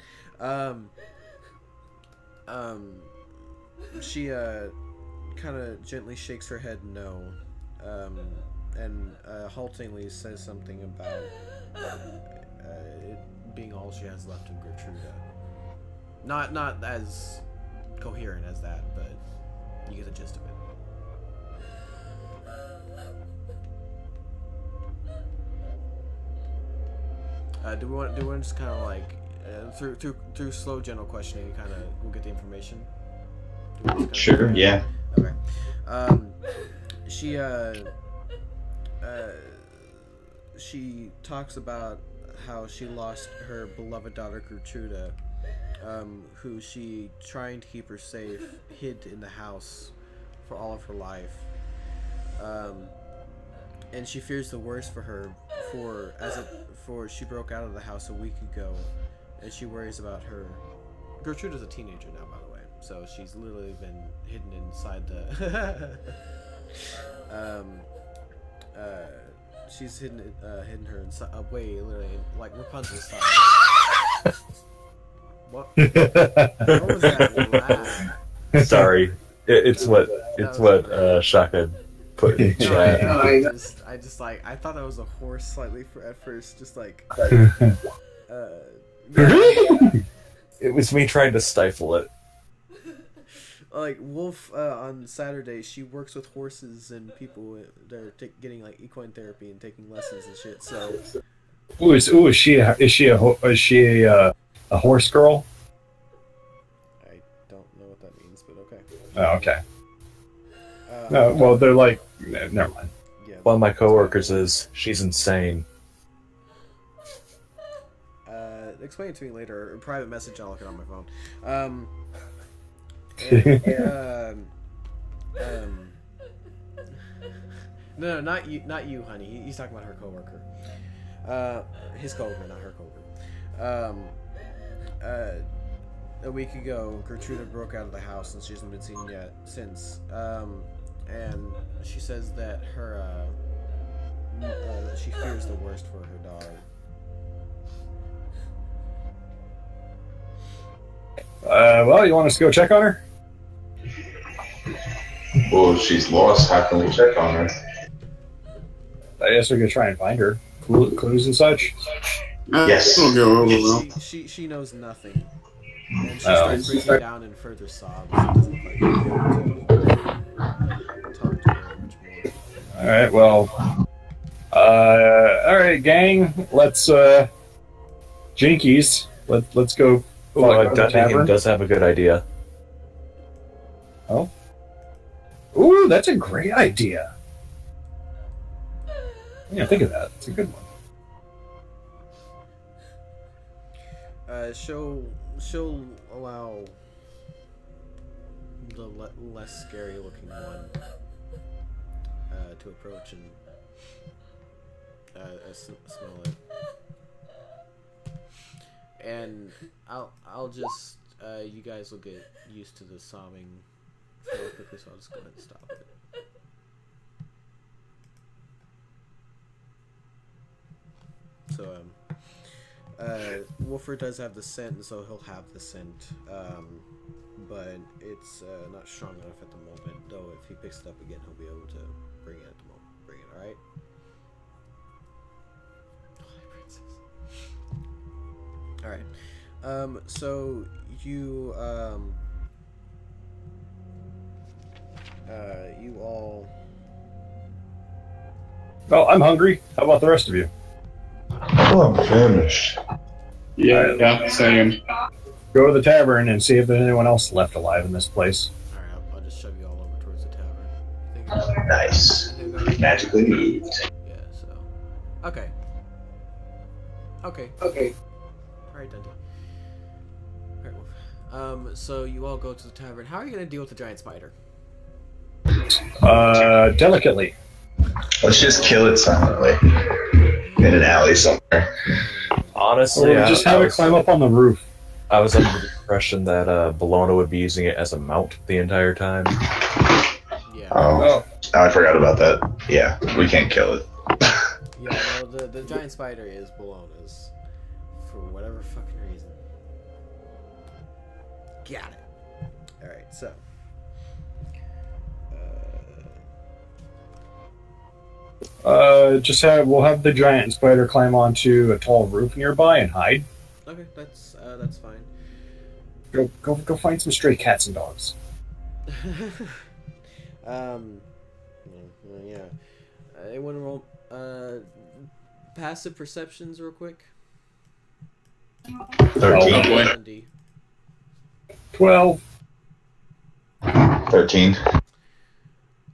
She kind of gently shakes her head no, and haltingly says something about it being all she has left in Gertruda. Not as coherent as that, but you get the gist of it. Do we want to just kind of like through slow general questioning, kind of we'll get the information? Sure. Yeah. Okay. She talks about how she lost her beloved daughter Gertruda, who she, trying to keep her safe, hid in the house for all of her life. And she fears the worst for her for she broke out of the house a week ago, and she worries about her. Gertrude is a teenager now, by the way, so she's literally been hidden inside the she's hidden her inside away, literally like Rapunzel's style. What was that laugh? Sorry, it's what Shotgun put in chat. I just like I thought I was a horse slightly at first, just like It was me trying to stifle it. Like Wolf on Saturday, she works with horses and people that are getting like equine therapy and taking lessons and shit. So, is she a horse girl? I don't know what that means, but okay. Oh, okay. Well, they're like, never mind. Yeah. One of my coworkers is she's insane. Explain it to me later. A private message. I'll look it on my phone. No, not you, honey. He's talking about her coworker. His coworker, not her coworker. A week ago, Gertrude broke out of the house and she hasn't been seen yet since. And she says that her she fears the worst for her daughter. Well, you want us to go check on her? Well, if she's lost, how can we check on her? I guess we're gonna try and find her. Clues and such. Yes. We'll go over well. She knows nothing. And she starts breaking down in further sobs. It doesn't look like we'll be able to talk to her much more. Alright, well. Alright, gang. Let's, Jinkies. Let's go. Dunningham does have a good idea. Oh? Ooh, that's a great idea. Yeah, think of that. It's a good one. She'll allow the less scary looking one to approach and smell it. And I'll just you guys will get used to the sobbing fairly quickly, so I'll just go ahead and stop it. So Wolford does have the scent, so he'll have the scent, but it's not strong enough at the moment. Though if he picks it up again, he'll be able to bring it at the moment. Bring it, all right? All right. So you you all. Well, I'm hungry. How about the rest of you? Oh, I'm famished. Yeah, same. Go to the tavern and see if there's anyone else left alive in this place. All right, I'll just shove you all over towards the tavern. Nice. Magically moved. Yeah. So. Okay. All right, Dundee. All right, Wolf. So you all go to the tavern. How are you gonna deal with the giant spider? Delicately. Let's just kill it silently in an alley somewhere. Honestly, Or just have it climb up on the roof. I was under the impression that Bologna would be using it as a mount the entire time. Yeah. Oh, I forgot about that. Yeah, we can't kill it. Yeah. No, the giant spider is Bologna's for whatever fucking reason. Got it. All right. So. We'll have the giant spider climb onto a tall roof nearby and hide. Okay, that's fine. Go find some stray cats and dogs. Yeah. Anyone roll passive perceptions real quick? 13. Dundee. 12. 13.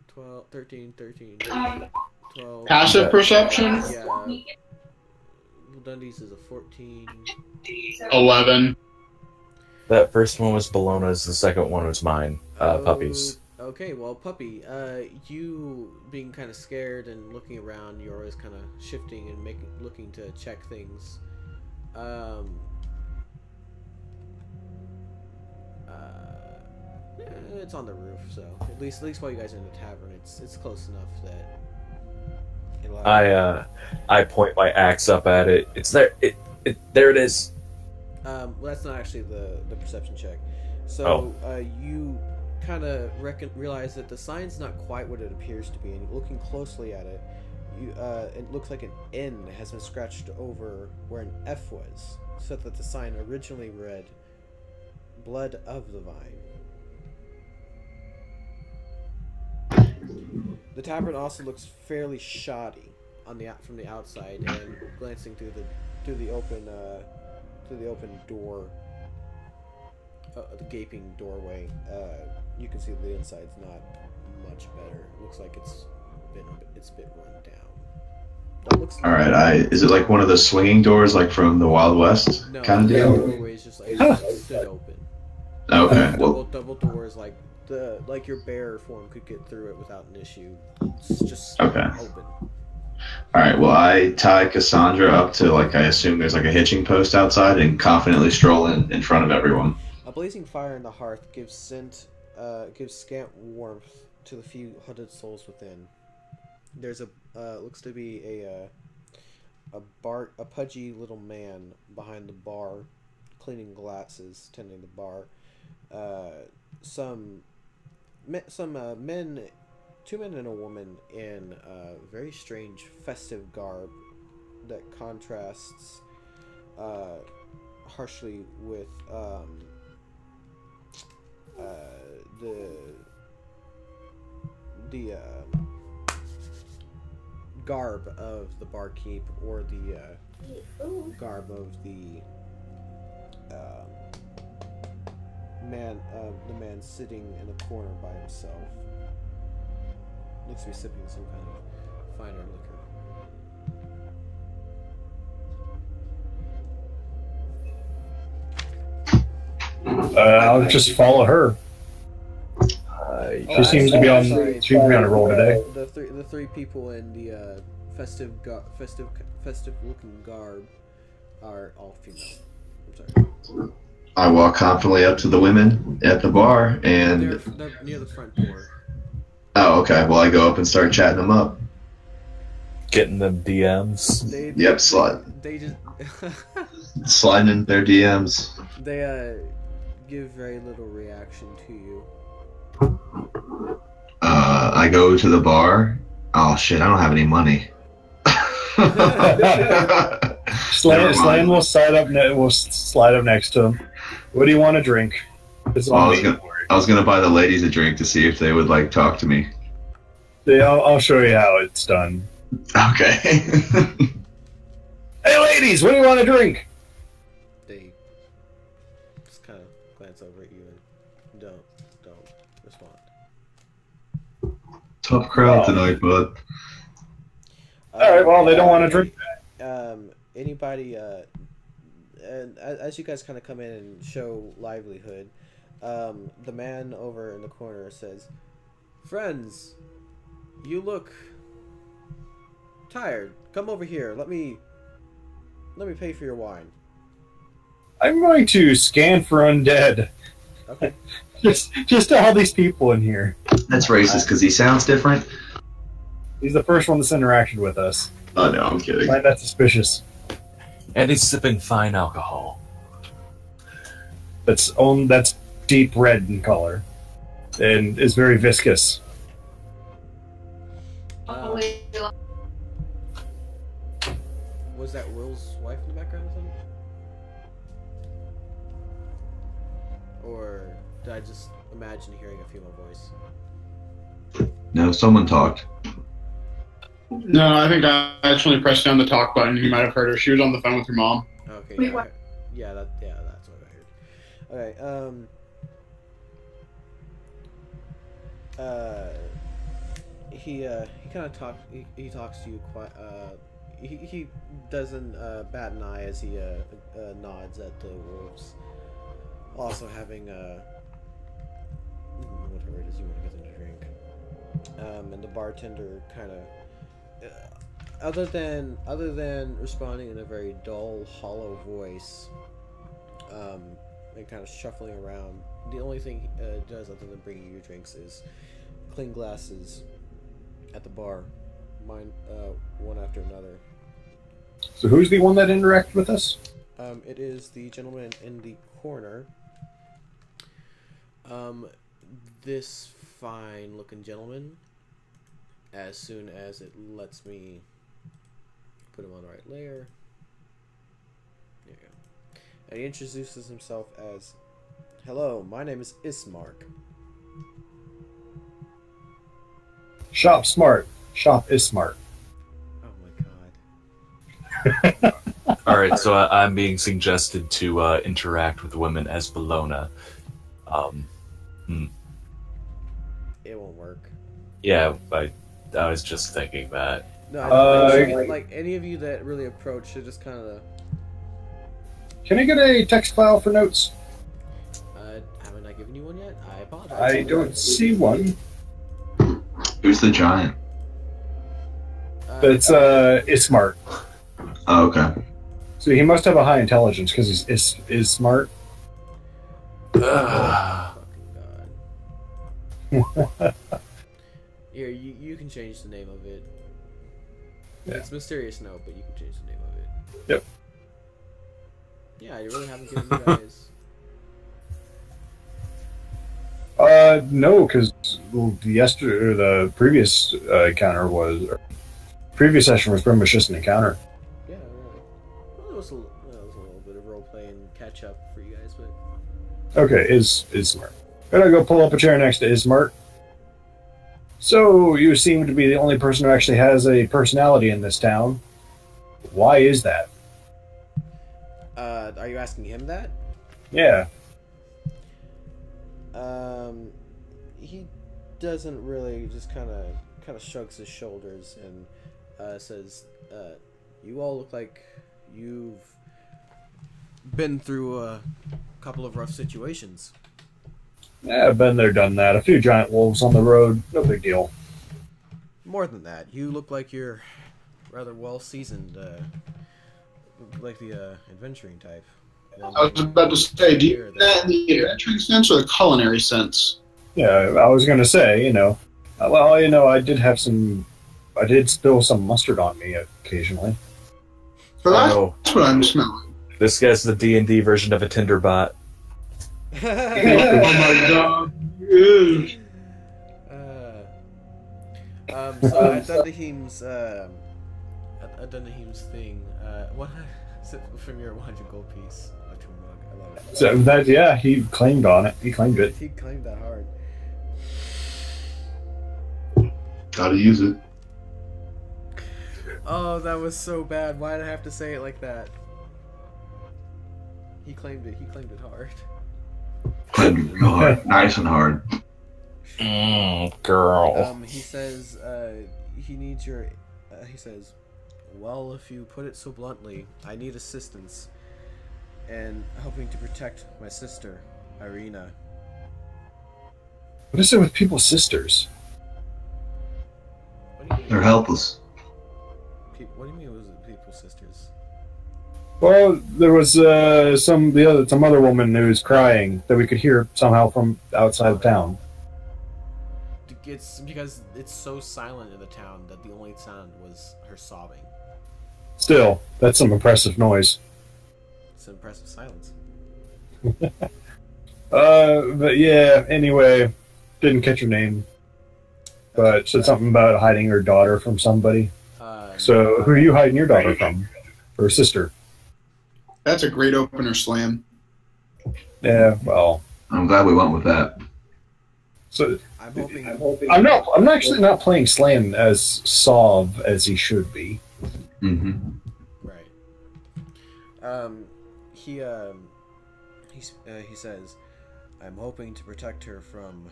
12, 13, 12. Passive perception? Yeah. Dundee's is a 14. 11. That first one was Bologna's, the second one was mine. Puppies. Okay, well, Puppy, you being kind of scared and looking around, you're always kind of shifting and looking to check things. It's on the roof, so at least while you guys are in the tavern, it's close enough that. I point my axe up at it. It's there. There it is. Well, that's not actually the perception check. So you kind of realize that the sign's not quite what it appears to be, and looking closely at it, it looks like an N has been scratched over where an F was, so that the sign originally read "Blood of the Vine." The tavern also looks fairly shoddy from the outside, and glancing through the open door, the gaping doorway, you can see the inside's not much better. It looks like it's a bit run down. All right, is it like one of the swinging doors, like from the Wild West kind of deal? The doorway is just like stood open. Okay, well, double doors, like your bear form could get through it without an issue. It's just okay. Open. All right, well, I tie Cassandra up to, like, I assume there's like a hitching post outside, and confidently stroll in front of everyone. A blazing fire in the hearth gives scant warmth to the few hooded souls within. There's looks to be a pudgy little man behind the bar, cleaning glasses, tending the bar. Some men, 2 men and a woman in very strange festive garb that contrasts harshly with the garb of the barkeep, or the garb of the man sitting in a corner by himself. Looks to be sipping some kind of finer liquor. I'll just follow her. She seems to be on a roll today. The three people in the festive looking garb are all female. I'm sorry. I walk confidently up to the women at the bar, and they're near the front door. Oh, okay. Well, I go up and start chatting them up. Getting them DMs. They just sliding in their DMs. They give very little reaction to you. I go to the bar. Oh shit! I don't have any money. Slane will slide up next to him. What do you want to drink? I was gonna buy the ladies a drink to see if they would like talk to me. I'll show you how it's done. Okay. Hey ladies, what do you want to drink? They just kind of glance over at you and don't respond. Tough crowd tonight, bud. Alright, well, they don't want to drink that. Anybody, and as you guys kind of come in and show livelihood, the man over in the corner says, "Friends, you look tired. Come over here. Let me pay for your wine." I'm going to scan for undead. Okay. just all these people in here. That's racist because he sounds different. He's the first one that's interacted with us. Oh no, I'm kidding. I find that suspicious. And he's sipping fine alcohol. That's deep red in color, and is very viscous. Was that Will's wife in the background or something? Or did I just imagine hearing a female voice? No, someone talked. No, I think I actually pressed down the talk button. You might have heard her. She was on the phone with her mom. Okay. Wait, Yeah, what? That's what I heard. Okay. He kind of talks to you quite. He doesn't bat an eye as he nods at the wolves. Also having whatever it is you want to get them to drink. And the bartender kind of, other than responding in a very dull, hollow voice, and kind of shuffling around, the only thing he does other than bringing you drinks is clean glasses at the bar, one after another. So who's the one that interacted with us? It is the gentleman in the corner. This fine-looking gentleman, as soon as it lets me put him on the right layer. There you go. And he introduces himself as, "Hello, my name is Ismark." Shop smart. Shop is smart. Oh my god. All right, so I'm being suggested to interact with women as Bologna. It won't work. Yeah, I was just thinking that. No, like any of you that really approach should just kind of. Can I get a text file for notes? Haven't I given you one yet? I apologize. I don't see one. Who's the giant? It's smart. Oh, okay. So he must have a high intelligence because he's is smart. Fucking god. Here, you can change the name of it. Yeah. It's Mysterious Note, but you can change the name of it. Yep. Yeah, you really haven't given you guys. No, because the previous encounter previous session was pretty much just an encounter. Yeah, well, it was a little bit of role play and catch up for you guys, but. Okay, is smart. Gotta go pull up a chair next to is smart. So you seem to be the only person who actually has a personality in this town. Why is that? Are you asking him that? Yeah. He doesn't really, just kind of shrugs his shoulders and says, "You all look like you've been through a couple of rough situations." Yeah, I've been there, done that. A few giant wolves on the road. No big deal. More than that, you look like you're rather well seasoned, like the adventuring type. I was about to say, do you mean that in the adventuring sense or the culinary sense? Yeah, I was gonna say, well, I did spill some mustard on me occasionally. So Oh, that's what I'm smelling. this guy's the D&D version of a Tinder bot. Oh my god. Ew. So at Dundahim's thing, what is it from your 100 gold piece? I love it. So that, yeah, he claimed on it. He claimed it. He claimed that hard. Gotta use it. Oh, that was so bad. Why did I have to say it like that? He claimed it. He claimed it hard. Claimed real hard. Nice and hard. Girl. He says he needs your. He says, "Well, if you put it so bluntly, I need assistance, and helping to protect my sister, Irina." What is it with people's sisters? What do you mean? They're helpless. What do you mean? Was it people's sisters? Well, there was some other woman who was crying that we could hear somehow from outside of town. It's because it's so silent in the town that the only sound was her sobbing. Still, that's some impressive noise. It's an impressive silence. But yeah, anyway, didn't catch her name. But said something about hiding her daughter from somebody. So, who are you hiding your daughter from? Or sister? That's a great opener slam. Yeah, well. I'm glad we went with that. So I'm hoping. I'm actually not playing Slam as Sov as he should be. Mm-hmm. Right. He says, "I'm hoping to protect her from."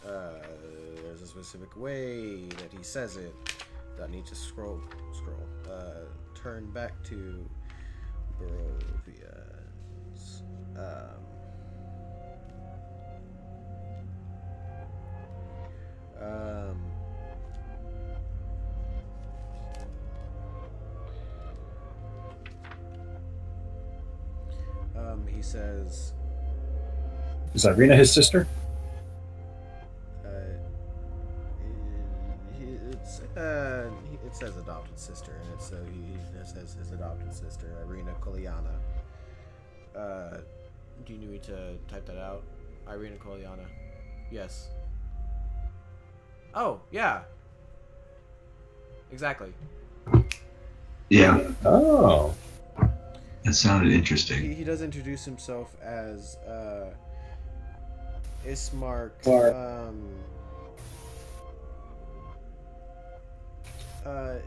There's a specific way that he says it. That I need to scroll. Turn back to Barovia's. He says, Is Irina his sister? it says adopted sister, and it's so he says his adopted sister, Irina Kolyana. Do you need me to type that out? Irina Kolyana. Yes. Oh, yeah. Exactly. Yeah, Oh. that sounded interesting. He does introduce himself as Ismark.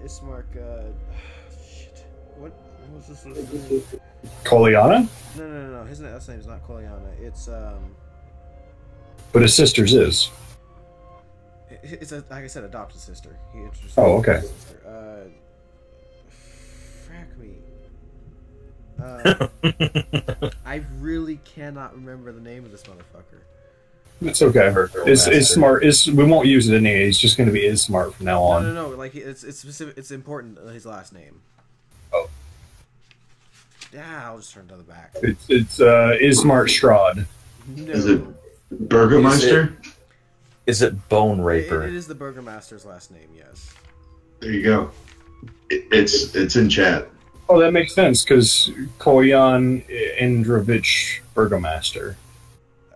Ismark. Shit. What was this? Kolyana? No. His last name is not Kolyana. It's But his sister's is. It's like I said, adopted sister. He introduced. Oh, okay. His sister. Frack me. I really cannot remember the name of this motherfucker. It's okay. Is smart. We won't use it anyway. He's just going to be is smart from now on. No. Like it's specific. It's important. His last name. Oh. Yeah, I'll just turn to the back. It's Ismart Strahd. No. Is it Burgermeister? Is it Bone Raper? It is the Burgermaster's last name. Yes. There you go. It's in chat. Oh, that makes sense because Kolyan Indrovich Burgomaster.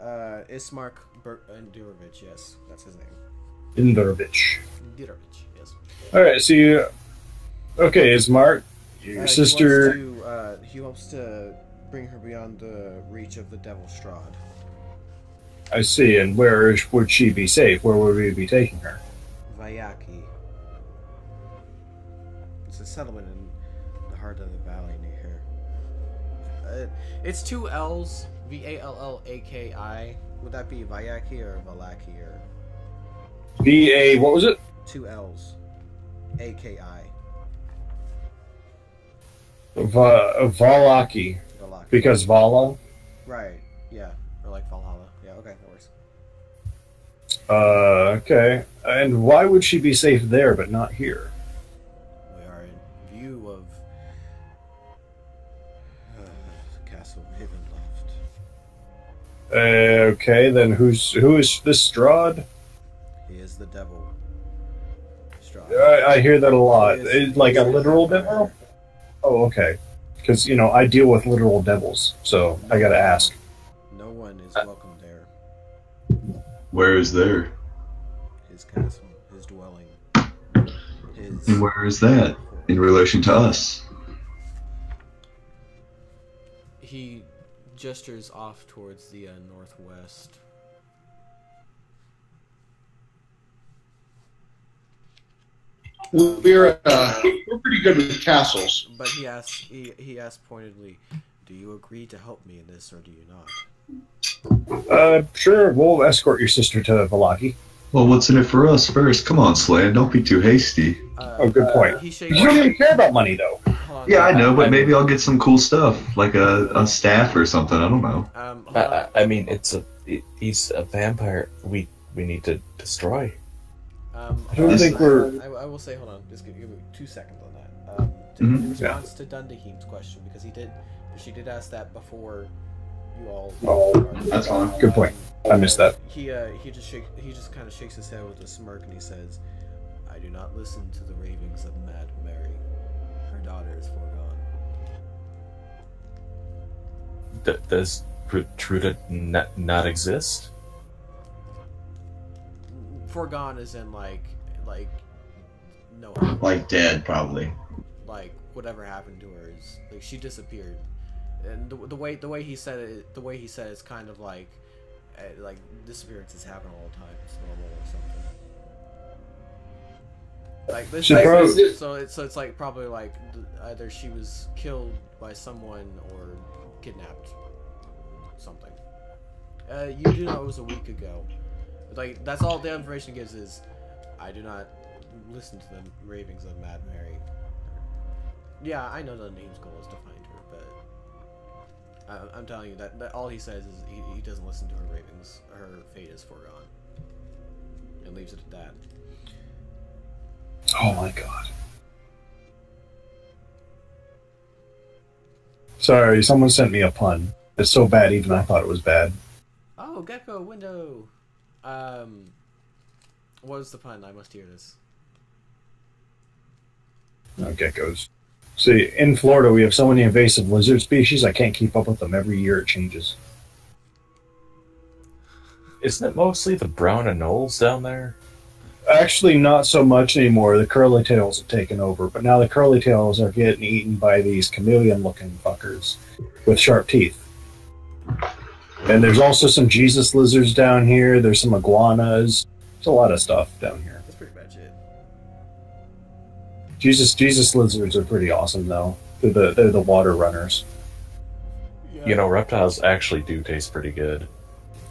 Ismark Endurovich, yes, that's his name. Indrovich. Endurovich, yes. All right, so you. Okay, Ismart, your sister. He hopes to bring her beyond the reach of the Devil Strahd. I see, and where would she be safe? Where would we be taking her? Vayaki. It's a settlement in the heart of the valley near here. It's two L's, Vallaki. Would that be Vayaki or Valaki or? V-A, what was it? Two L's, Aki. Valaki. Valaki. Because Vala? Right. Yeah. Or like Valhalla. Yeah. Okay. That works. Okay. And why would she be safe there but not here? We are in view of Castle Ravenloft. Okay, then who is this Strahd? He is the devil. Strahd. I hear that a lot. He is Like a the literal vampire. devil? Oh, okay. Because, I deal with literal devils, so I gotta ask. No one is welcome there. Where is there? His castle, his dwelling, his. And where is that in relation to us? He gestures off towards the northwest. We're pretty good with castles. But he asks pointedly, "Do you agree to help me in this, or do you not?" Sure, we'll escort your sister to Valaki. Well, what's in it for us first? Come on, Slade, don't be too hasty. Oh, good point. He You shakes. don't even care about money, though. Hold on. Yeah, I know, but maybe I'll get some cool stuff, like a staff or something. I don't know. Hold on. I mean, he's a vampire. We need to destroy. I don't think we're. I will say, hold on, just give me 2 seconds on that. Mhm. In response to Dundahim's question, because she did ask that before you all. Oh, that's fine. Good point. I missed that. He just kind of shakes his head with a smirk, and he says, "I do not listen to the ravings of Mad Mary. Her daughter is foregone." Does Truda not exist? Foregone is in like no, Like dead, probably. like whatever happened to her is like she disappeared, and the way he said it, it's kind of like disappearances happen all the time. It's normal or something. Like this, so it's like probably like either she was killed by someone or kidnapped, something. You do know it was a week ago. Like that's all the information gives is, I do not listen to the ravings of Mad Mary. Yeah, I know the name's goal is to find her, but I'm telling you that all he says is he doesn't listen to her ravings. Her fate is foregone. and leaves it at that. Oh my god. Sorry, someone sent me a pun. It's so bad even I thought it was bad. Oh, gecko window. What was the pun? I must hear this. No, geckos. See, in Florida we have so many invasive lizard species, I can't keep up with them. Every year it changes. Isn't it mostly the brown anoles down there? Actually, not so much anymore. The curly tails have taken over, but now the curly tails are getting eaten by these chameleon-looking fuckers with sharp teeth. And there's also some Jesus lizards down here. There's some iguanas. There's a lot of stuff down here. That's pretty much it. Jesus lizards are pretty awesome, though. They're the water runners. You know, reptiles actually do taste pretty good.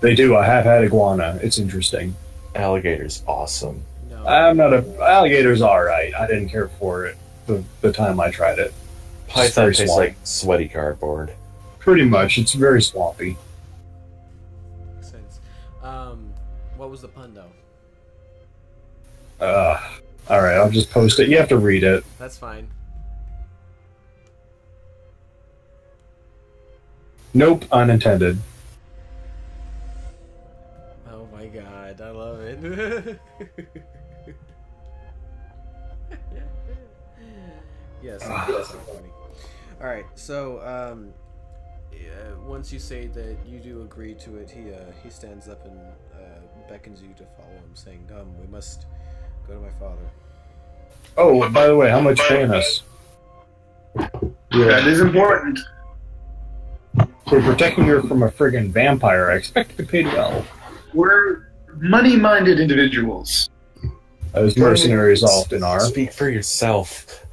They do. I have had iguana. It's interesting. Alligator's awesome. No. I'm not a... Alligator's alright. I didn't care for it the time I tried it. Python tastes swampy. like sweaty cardboard. Pretty much. It's very swampy. Makes sense. What was the pun though? Alright, I'll just post it. You have to read it. That's fine. Nope, unintended. Oh my god, I love it. Yes, that's so funny. Alright, so, once you say that you do agree to it, he stands up and beckons you to follow him, saying, we must go to my father. Oh, by the way, how much paying us? That is important. For protecting her from a friggin' vampire, I expect to be paid well. We're money-minded individuals. As mercenaries often are. Speak for yourself.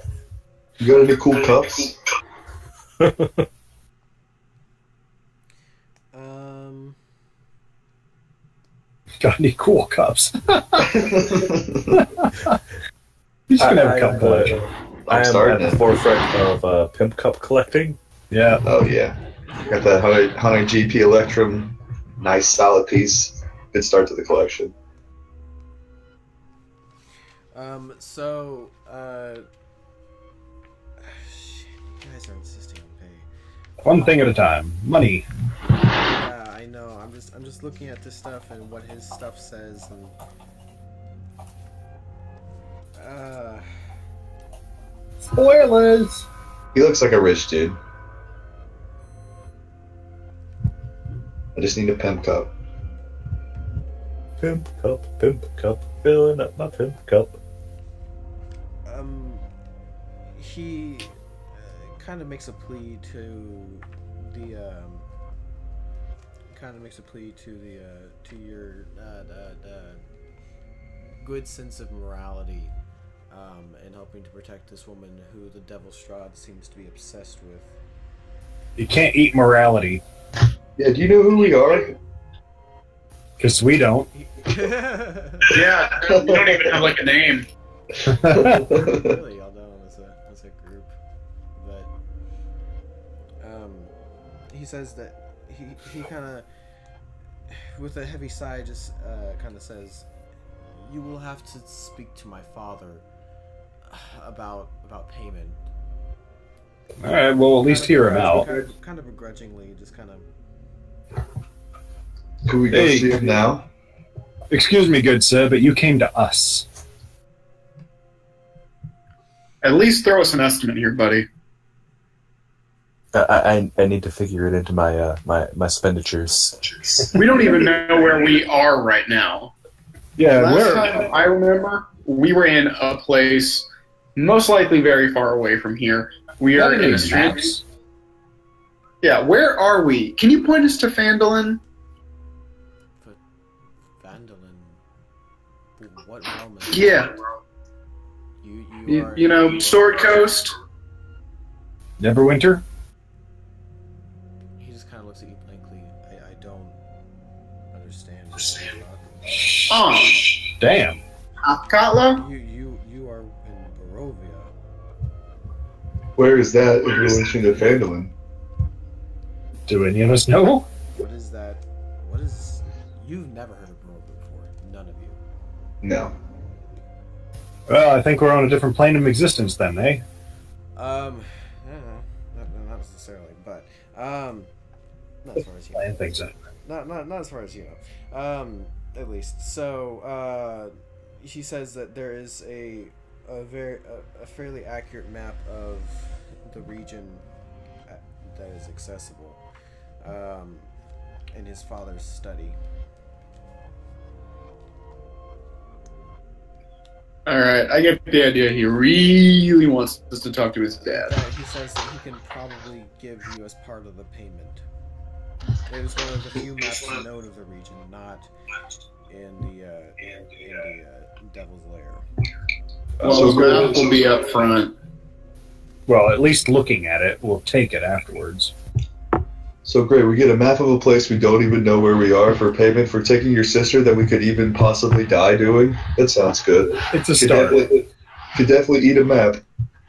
You got any cool cups? Got any cool cups? He's gonna have a cup collection. I am starting at the it. forefront of pimp cup collecting. Yeah. Oh yeah, got that 100 GP Electrum, nice solid piece. Good start to the collection. So, shit, you guys are insisting on pay. One thing at a time. Money. Yeah, I know. I'm just looking at this stuff and what his stuff says, and Spoilers! He looks like a rich dude. I just need a pimp cup. Pimp cup, filling up my pimp cup. he kind of makes a plea to the to your good sense of morality, and helping to protect this woman who the devil Strahd seems to be obsessed with. You can't eat morality. Yeah, do you know who we are? Because we don't. Yeah, we don't even have like a name. Really, y'all know him as a group, but he says that he kind of, with a heavy sigh, just kind of says, "You will have to speak to my father about payment." Alright, well, at least hear him out. Kind of begrudgingly, just kind of. Can we go Hey. see him now? Excuse me, good sir, but you came to us. At least throw us an estimate here, buddy. I need to figure it into my my expenditures. We don't even know where we are right now. Yeah, Last where? time I remember, we were in a place most likely very far away from here. We are in a street. maps. Yeah, where are we? Can you point us to Fandolin? But Vandalin, what realm is Yeah, you are, you know, Sword Coast. Neverwinter? He just kind of looks at you blankly. I don't understand. Oh, Damn. Katla? You are in Barovia. Where is that in relation to Vandalin? Do any of us know? What is that? What is? You've never heard of Barovia before. None of you. No. Well, I think we're on a different plane of existence then, eh? I don't know, not necessarily, but not as far as you Playing know. things in. Not as far as you know. At least. So he says that there is a fairly accurate map of the region that is accessible in his father's study. Alright, I get the idea. He really wants us to talk to his dad. He says that he can probably give you as part of the payment. It is one of the few maps known of the region, not in the Devil's Lair. Well, the map will be up front. Well, at least looking at it, we'll take it afterwards. So great, we get a map of a place we don't even know where we are for payment for taking your sister that we could even possibly die doing. That sounds good. It's a start. Could definitely eat a map.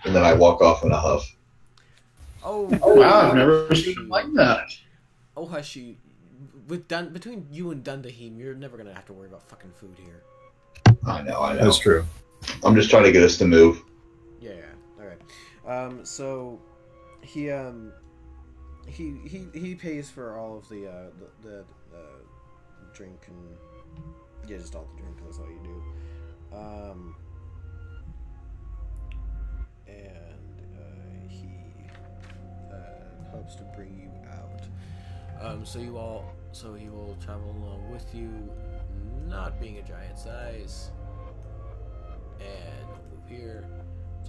And then I walk off in a huff. Oh wow, I've never seen like that. Oh, Hushy, between you and Dundahim, you're never gonna have to worry about fucking food here. I know. That's true. I'm just trying to get us to move. Yeah. All right. So he pays for all of the drink and just all the drink. That's all you do. And he hopes to bring you out. So he will travel along with you, not being a giant size. And we'll move here.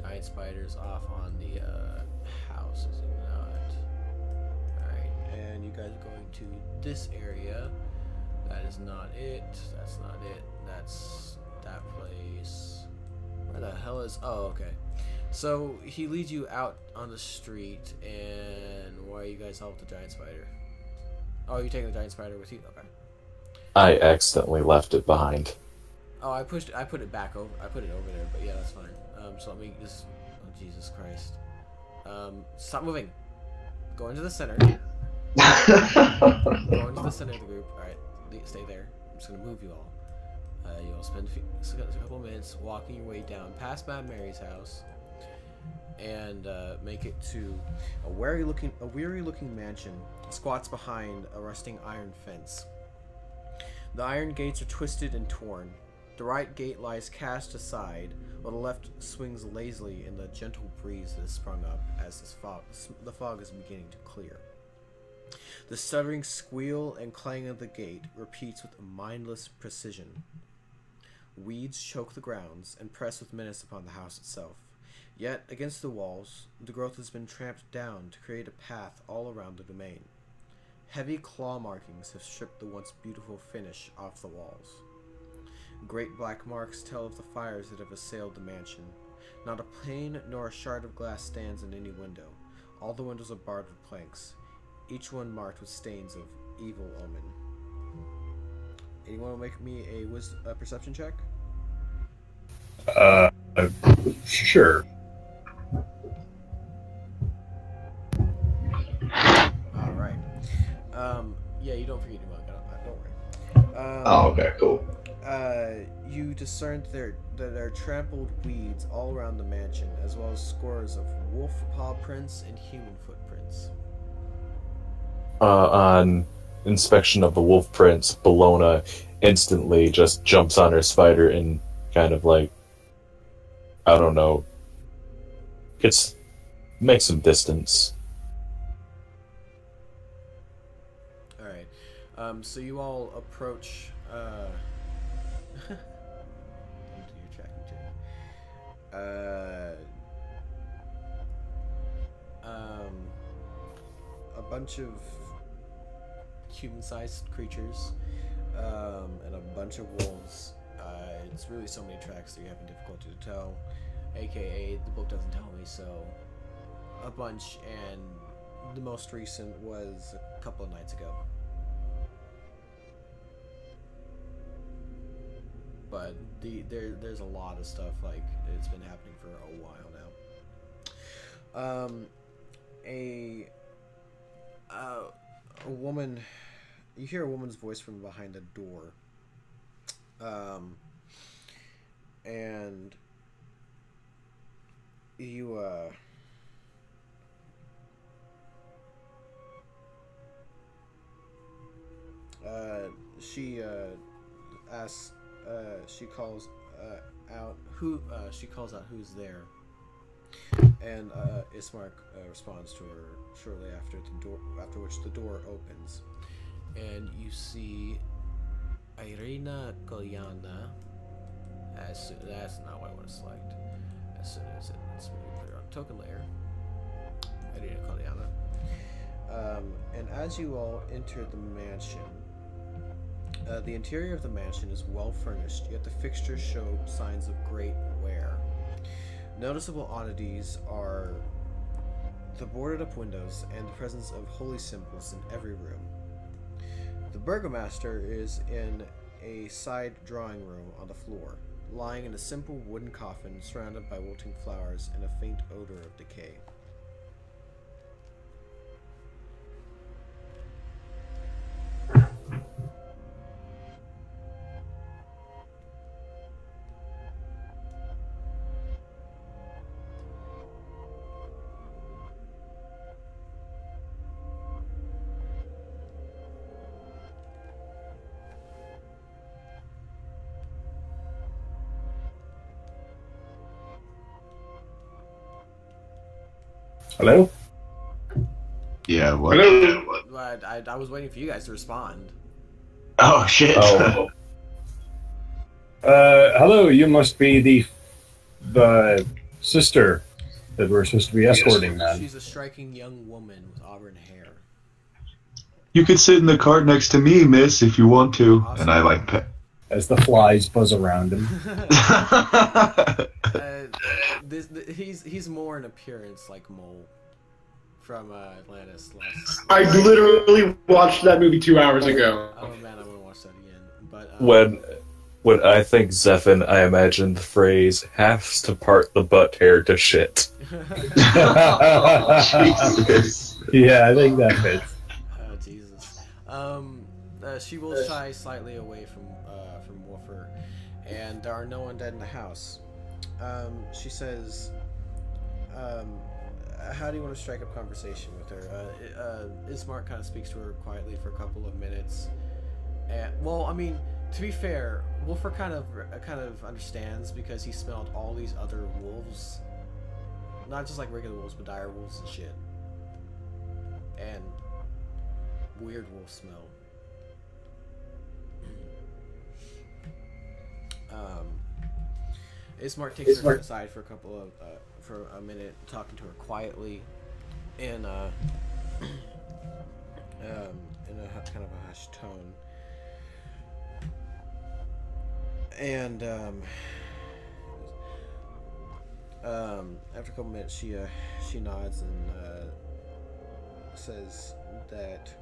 Giant spiders off on the house, is it not? Alright, and you guys are going to this area. That is not it. That's not it. That's that place. Where the hell is... Oh, okay. So he leads you out on the street, and why are you guys help the giant spider? Oh, you're taking the giant spider with you? Okay. I accidentally left it behind. Oh, I put it back over. I put it over there, but yeah, that's fine. So let me just. Oh, Jesus Christ. Stop moving. Go into the center. Go into the center of the group. All right, stay there. I'm just gonna move you all. You'll spend a couple minutes walking your way down past Mad Mary's house, and make it to a weary-looking mansion. Squats behind a rusting iron fence. The iron gates are twisted and torn. The right gate lies cast aside, while the left swings lazily in the gentle breeze that has sprung up as the fog is beginning to clear. The stuttering squeal and clang of the gate repeats with a mindless precision. Weeds choke the grounds and press with menace upon the house itself. Yet, against the walls, the growth has been tramped down to create a path all around the domain. Heavy claw markings have stripped the once beautiful finish off the walls. Great black marks tell of the fires that have assailed the mansion. Not a pane nor a shard of glass stands in any window. All the windows are barred with planks, each one marked with stains of evil omen. Anyone will make me a perception check? Sure. Alright. Yeah, you don't forget your mug. Don't worry. Oh, okay, cool. You discerned that there are trampled weeds all around the mansion, as well as scores of wolf paw prints and human footprints. On inspection of the wolf prints, Bologna instantly just jumps on her spider and kind of like, I don't know, makes some distance. Alright. So you all approach do your tracking check. A bunch of human-sized creatures, and a bunch of wolves. It's really so many tracks that you're having difficulty to tell. AKA, the book doesn't tell me, so a bunch, and the most recent was a couple of nights ago. But there's a lot of stuff like it's been happening for a while now. A woman, you hear a woman's voice from behind a door. and you she asks, she calls out who's there, and Ismark responds to her shortly after after which the door opens, and you see Irina Kolyana. That's not what I want to select. As soon as let's put it on token layer. Irina Kolyana. And as you all enter the mansion, the interior of the mansion is well furnished, yet the fixtures show signs of great wear. Noticeable oddities are the boarded up windows and the presence of holy symbols in every room. The burgomaster is in a side drawing room on the floor, lying in a simple wooden coffin surrounded by wilting flowers and a faint odor of decay. Hello? Yeah, what? Hello? I was waiting for you guys to respond. Oh, shit. Oh. Hello, you must be the sister that we're supposed to be escorting, man. She's a striking young woman with auburn hair. You could sit in the cart next to me, miss, if you want to. Awesome. And I like pet. As the flies buzz around him. He's more in appearance like Mole from Atlantis. I literally watched that movie 2 hours ago. Oh man, I'm gonna watch that again. But When I think Zephin, I imagine the phrase "has to part the butt hair to shit." Jesus. Yeah, I think that fits. Oh Jesus. She will shy slightly away from Wolfer, and there are no undead in the house. She says, how do you want to strike up conversation with her? Ismark kind of speaks to her quietly for a couple of minutes. And, well, I mean, to be fair, Wolfer kind of understands because he smelled all these other wolves. Not just like regular wolves, but dire wolves and shit. And weird wolf smell. Ismark takes her aside for a minute, talking to her quietly, in a kind of a hushed tone, and after a couple minutes, she nods and says that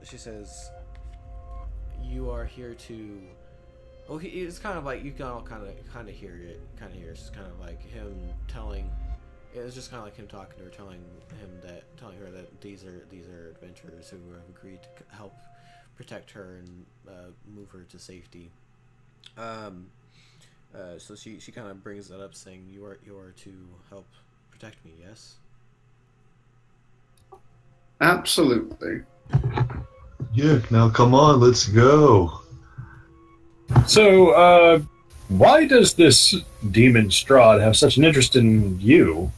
she says, "You are here to." Well, it's kind of like you can all kind of hear it. It's just kind of like him telling. It was just kind of like him talking to her, telling her that these are adventurers who have agreed to help protect her and move her to safety. So she kind of brings that up, saying, "You are to help protect me, yes?" Absolutely. Yeah, now come on, let's go. So, why does this demon Strahd have such an interest in you?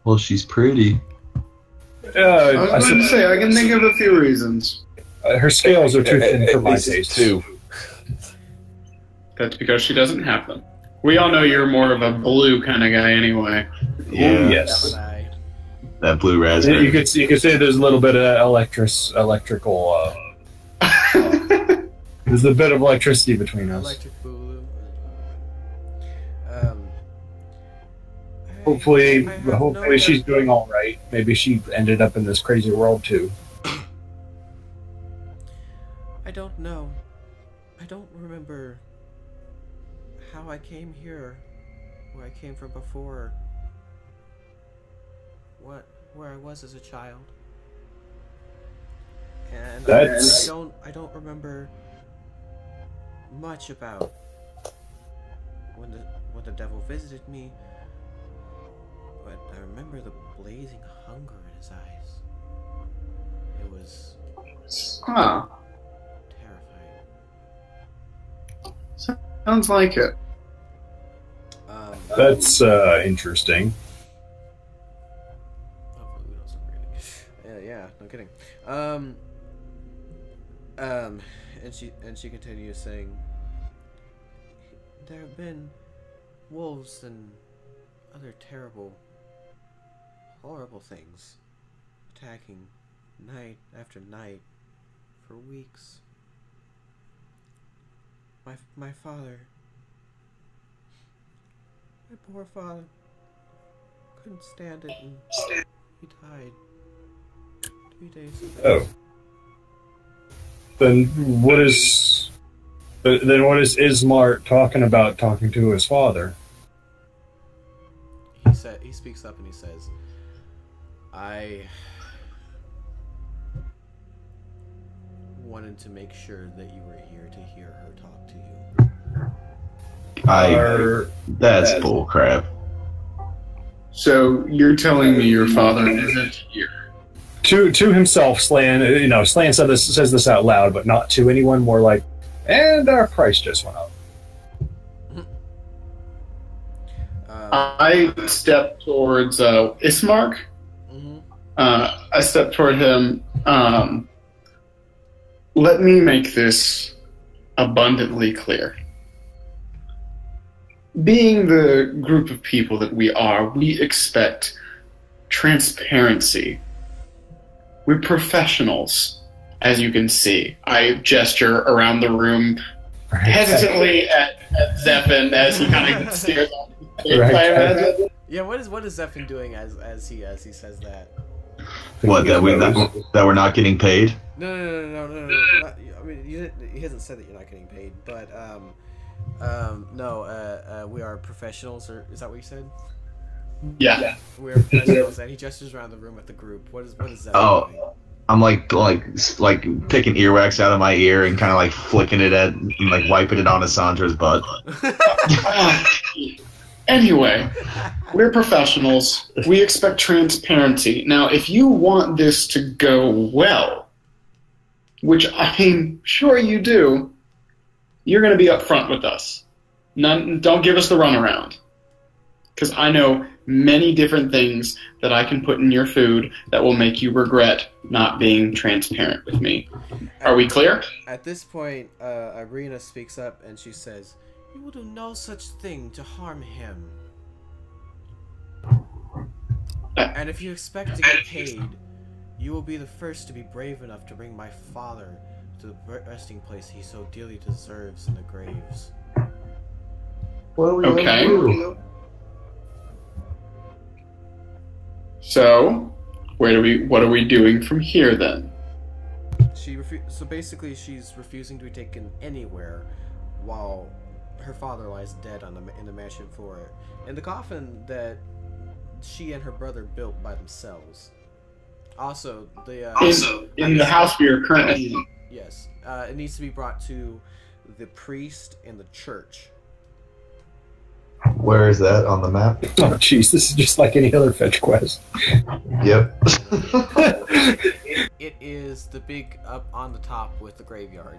Well, she's pretty. I was going to say, I can think of a few reasons. Her scales are too thin for my taste. Too. That's because she doesn't have them. We all know you're more of a blue kind of guy anyway. Yeah. Ooh, yes. That blue raspberry. You could say there's a little bit of electrical. There's a bit of electricity between us. Electric blue. Hopefully she's doing all right. Maybe she ended up in this crazy world too. I don't know. I don't remember how I came here, where I came from before. What? where I was as a child. And That's- I don't remember much about when the devil visited me, but I remember the blazing hunger in his eyes. It was Huh. terrifying. Sounds like it. That's interesting. Hopefully we don't separate. Yeah, no kidding. And she continues saying, there have been wolves and other terrible, horrible things attacking night after night for weeks. My father, my poor father, couldn't stand it, and he died 3 days ago. Oh. Then what is Ismar talking about talking to his father? He speaks up and he says, I wanted to make sure that you were here to hear her talk to you. That's bullcrap. So you're telling me your father isn't here? To himself, Slan, Slan says this out loud, but not to anyone. More like, and our price just went up. I step towards Ismark. Mm-hmm. I step toward him. Let me make this abundantly clear. Being the group of people that we are, we expect transparency. We're professionals, as you can see. I gesture around the room hesitantly at Zephin as he kind of stares off. Right. Yeah, what is Zephin doing as he says that? What, that we're not getting paid? No. Not, I mean, he hasn't said that you're not getting paid, but we are professionals, or is that what you said? Yeah. We're professionals, and he gestures around the room at the group. What is that? Oh, I'm like picking earwax out of my ear and kind of like flicking it at, and like wiping it on Assandra's butt. Anyway, we're professionals. We expect transparency. Now, if you want this to go well, which I'm sure you do, you're going to be upfront with us. Don't give us the runaround. Because I know many different things that I can put in your food that will make you regret not being transparent with me. Are we clear? At this point, Irina speaks up and she says, "You will do no such thing to harm him. And if you expect to get paid, you will be the first to be brave enough to bring my father to the resting place he so dearly deserves in the graves." What are we Okay. gonna do? So, what are we doing from here then? So basically, she's refusing to be taken anywhere while her father lies dead in the mansion floor, in the coffin that she and her brother built by themselves. Also, In the house we are currently in. yes, it needs to be brought to the priest in the church. Where is that on the map? Oh, jeez, this is just like any other fetch quest. Yep. It is the big up on the top with the graveyard.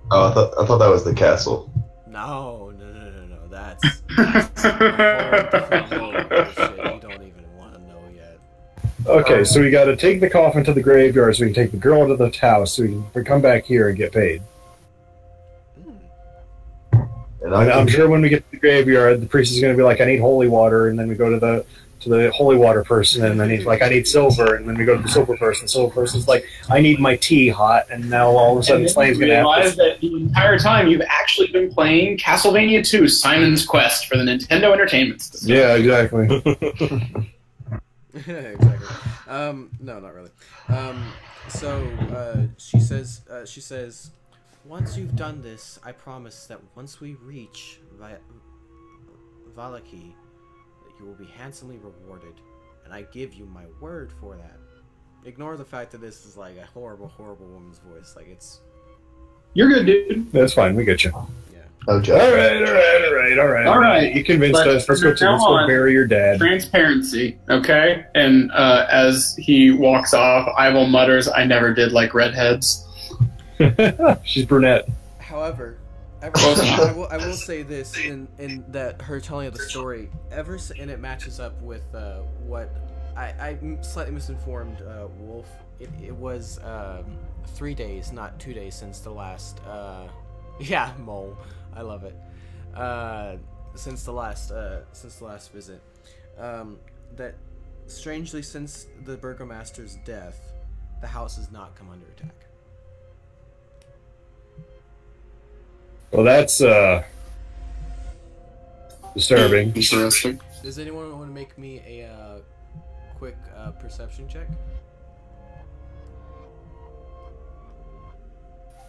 Oh, I thought that was the castle. No. That's a whole different load of bullshit you don't even want to know yet. Okay, so we got to take the coffin to the graveyard so we can take the girl to the house so we can come back here and get paid. And I'm sure when we get to the graveyard, the priest is going to be like, "I need holy water," and then we go to the holy water person, and then he's like, "I need silver," and then we go to the silver person. The silver person's like, "I need my tea hot," and now all of a sudden Slane's going to realize have that the entire time you've actually been playing Castlevania 2: Simon's Quest for the Nintendo Entertainment System. Yeah, exactly. Exactly. No, not really. So she says, "Once you've done this, I promise that once we reach Valaki, that you will be handsomely rewarded, and I give you my word for that. Ignore the fact that this is like a horrible, horrible woman's voice. Like it's. You're good, dude. That's fine. We get you. Yeah. Okay. All right. You convinced us. Let's go bury your dad. Transparency, okay? And as he walks off, Ivel mutters, "I never did like redheads." She's brunette. However, I will say this in that her telling of the story, and it matches up with what I slightly misinformed Wolf. It was 3 days, not 2 days, since the last. Yeah, mole. I love it. Since the last visit, that strangely, since the burgomaster's death, the house has not come under attack. Well, that's disturbing. Interesting. Does anyone want to make me a quick perception check?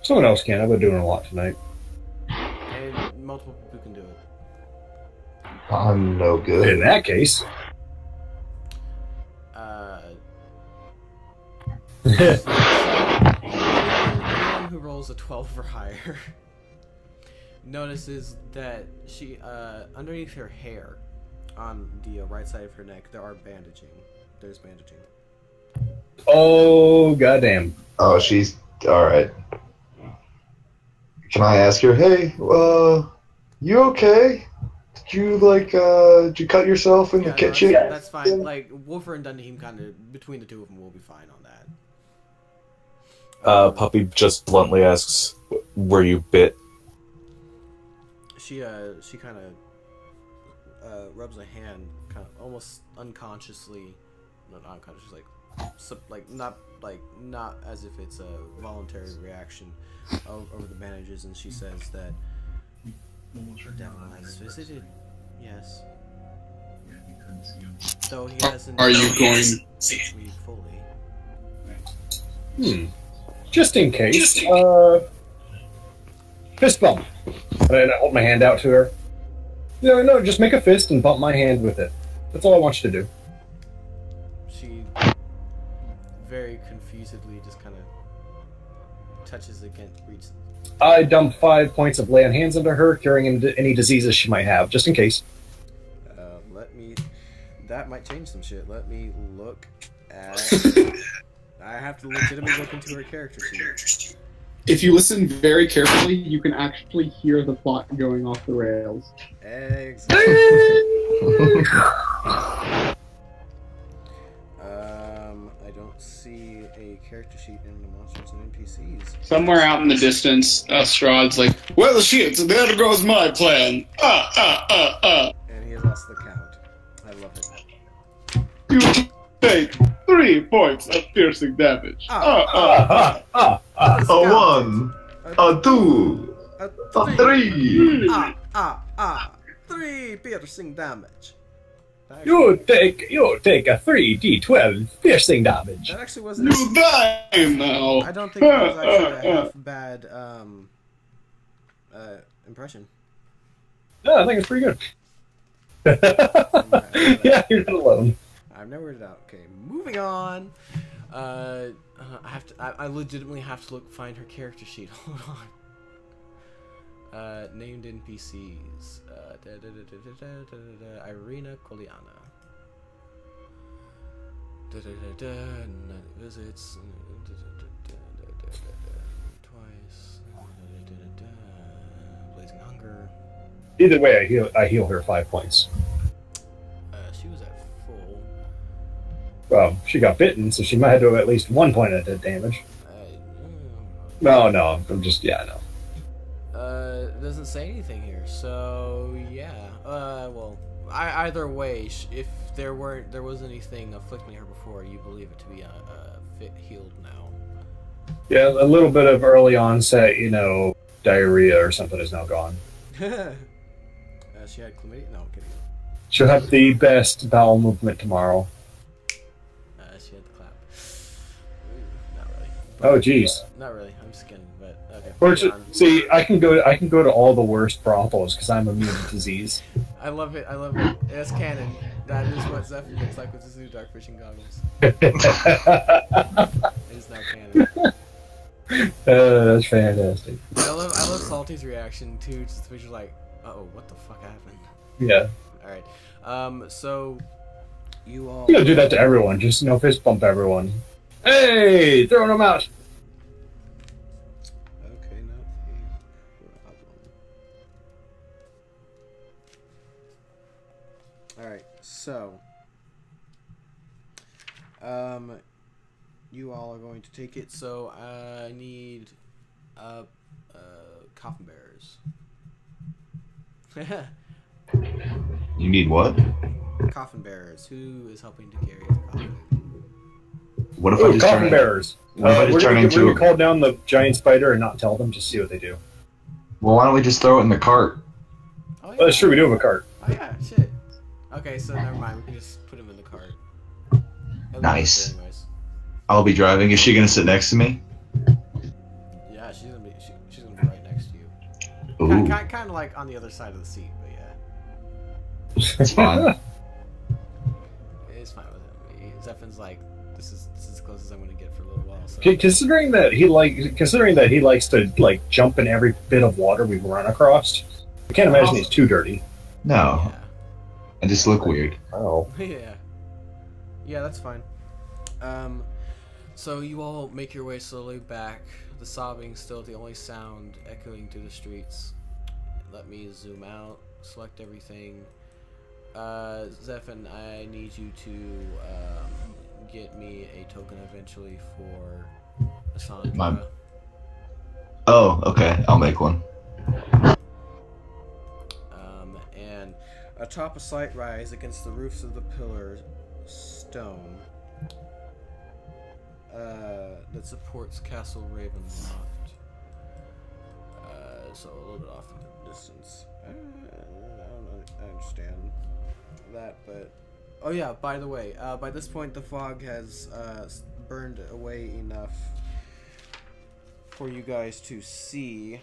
Someone else can. I've been doing a lot tonight. And multiple people can do it. I'm no good. In that case. Anyone who rolls a 12 or higher notices that she, underneath her hair, on the right side of her neck, there's bandaging. Oh, goddamn. Oh, she's alright. Can I ask her, hey, you okay? Did you cut yourself in the kitchen? That's fine. Like, Wolfer and Dundahim kind of, between the two of them, will be fine on that. Puppy just bluntly asks, "Were you bit?" She kind of rubs a hand, kind of almost unconsciously, not unconsciously, not as if it's a voluntary reaction over the bandages, and she says that the devil has visited. Yes. Though he hasn't. Are you going to me fully? Just in case. Fist bump. And I hold my hand out to her. No, just make a fist and bump my hand with it. That's all I want you to do. She very confusedly just kind of touches against reaches. I dump 5 points of lay on hands into her, curing any diseases she might have, just in case. That might change some shit. Let me look at. I have to legitimately look into her character sheet. If you listen very carefully, you can actually hear the plot going off the rails. Exactly. I don't see a character sheet in the monsters and NPCs. Somewhere out in the distance, Strahd's like, "Well, shit, there goes my plan." And he has lost the count. I love it. You take 3 points of piercing damage. A 1, a 2, a 3. 3 piercing damage. You take a 3d12 piercing damage. That actually wasn't. You die now. I don't think it was actually a half bad impression. No, I think it's pretty good. Yeah, you're not alone. I've never read it out. Okay, moving on. I legitimately have to find her character sheet. Hold on. Named NPCs. Irina Koliana. Visits. Twice. Blazing Hunger. Either way, I heal her 5 points. She was at full. Well, she got bitten, so she might have to have at least 1 point of dead damage. No, I'm just, yeah, no. It doesn't say anything here, so yeah. Well, either way, if there was anything afflicting her before, you believe it to be healed now. Yeah, a little bit of early onset, diarrhea or something is now gone. She had chlamydia? No, I'm kidding. She'll have the best bowel movement tomorrow. She had the clap. Not really. Oh, jeez. Not really. I'm just kidding. But okay. See, I can go to all the worst brothels because I'm immune to disease. I love it. I love it. It's canon. That is what Zephyr looks like with his new dark fishing goggles. It is now canon. That's fantastic. I love Salty's reaction too. Just the visual like, uh-oh, what the fuck happened? Yeah. All right. So you all. You gotta do that to everyone. Just fist bump everyone. Hey, throwing them out. Okay, not a problem. All right. So, you all are going to take it. So I need coffin bearers. You need what? Coffin bearers. Who is helping to carry the coffin? What if I just coffin turn bearers. What if I just turn We're into? gonna call down the giant spider and not tell them. Just see what they do. Well, why don't we just throw it in the cart? Oh, yeah. That's true. We do have a cart. Oh yeah, shit. Okay, so never mind. We can just put him in the cart. Nice. Anyways. I'll be driving. Is she gonna sit next to me? Yeah, she's gonna be right next to you. Ooh, Kind of like on the other side of the seat, but yeah, it's fine. it's fine with him. Zephin's like, this is as close as I'm gonna get for a little while. So. Considering that he likes to like jump in every bit of water we run across, I can't imagine he's too dirty. No, Yeah. I just look weird. Oh. Yeah, that's fine. So you all make your way slowly back. The sobbing still the only sound echoing through the streets. Let me zoom out, select everything. Zephin, I need you to get me a token eventually for Cassandra. Oh, okay. I'll make one. And atop a slight rise against the roofs of the pillar stone that supports Castle Ravenloft. So a little bit off in the distance. I understand that, but oh yeah. By the way, by this point the fog has burned away enough for you guys to see.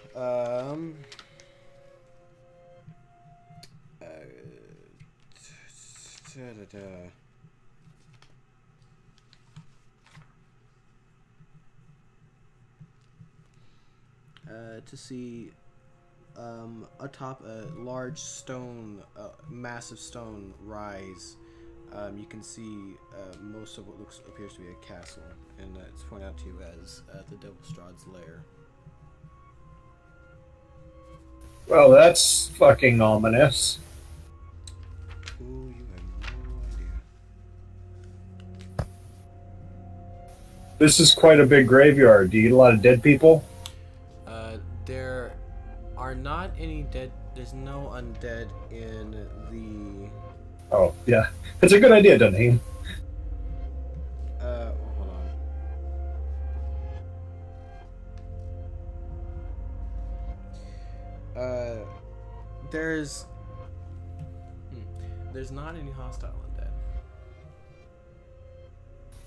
To see atop a large stone, massive stone rise, you can see most of what appears to be a castle, and it's pointed out to you as the Devil Strahd's lair. Well, that's fucking ominous. Ooh, you have no idea. This is quite a big graveyard. Do you eat a lot of dead people? There are not any dead. There's no undead in the. Oh, yeah. It's a good idea, Dunham. Hold on. There's not any hostile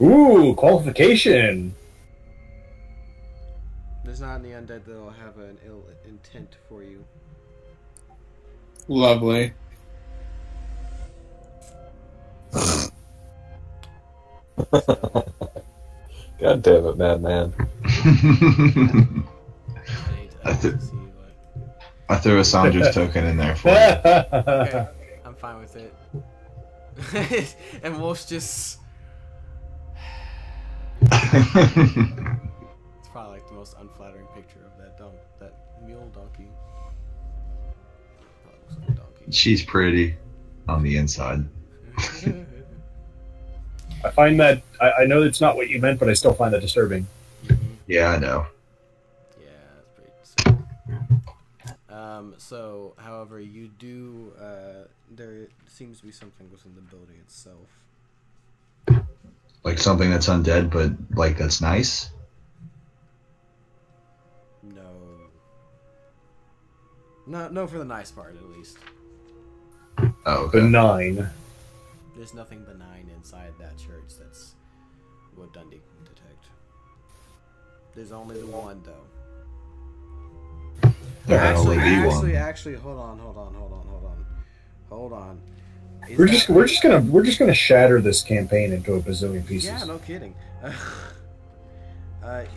undead. Ooh, qualification. There's not any undead that'll have an ill intent for you. Lovely. God damn it, madman. I threw a Sandra's token in there for you. Okay, I'm fine with it. And Wolf's just. It's probably like the most unflattering picture of that mule donkey. Probably looks like a donkey. She's pretty on the inside. I find that I know it's not what you meant, but I still find that disturbing. Yeah, I know. Yeah, that's pretty sad. So, however, you do. There seems to be something within the building itself. Like something that's undead, but like that's nice. No, for the nice part at least. Oh, okay. Benign. There's nothing benign inside that church. That's what Dundee can detect. There's only the one though. There can only be one. Actually, hold on. Hold on. We're just gonna shatter this campaign into a bazillion pieces. Yeah, no kidding.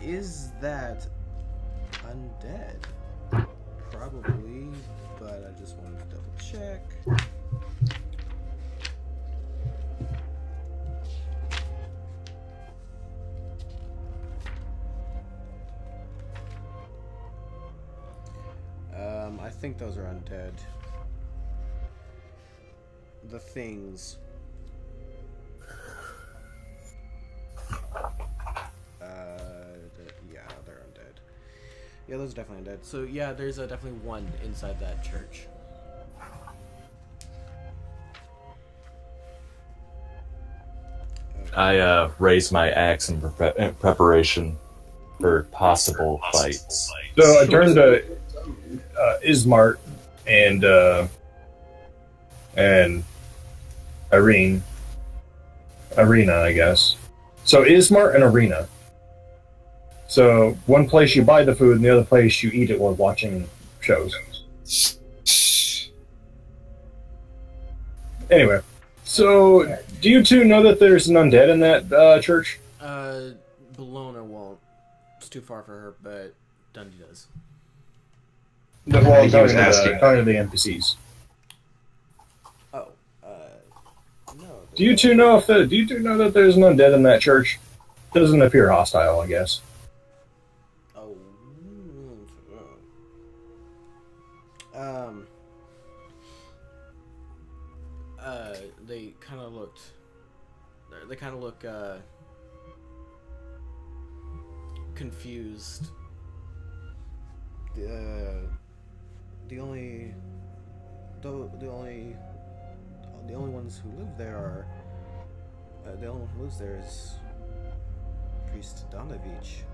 Is that undead? Probably, but I just wanted to double check. I think those are undead. The things. Yeah, they're undead. Yeah, those are definitely undead. So yeah, there's definitely one inside that church. Okay. I raise my axe in preparation for possible fights. So I turn to Ismart and Arena, I guess. So Ismart and Arena. So one place you buy the food, and the other place you eat it while watching shows. Anyway, so do you two know that there's an undead in that church? Bologna won't. It's too far for her, but Dundee does. Well, I think he was asking. talking to the NPCs. Oh, no. Do you two know that there's an undead in that church? Doesn't appear hostile, I guess. Oh. They kind of looked. They kind of look confused. The only ones who live there are the only one who lives there is Priest Donovich.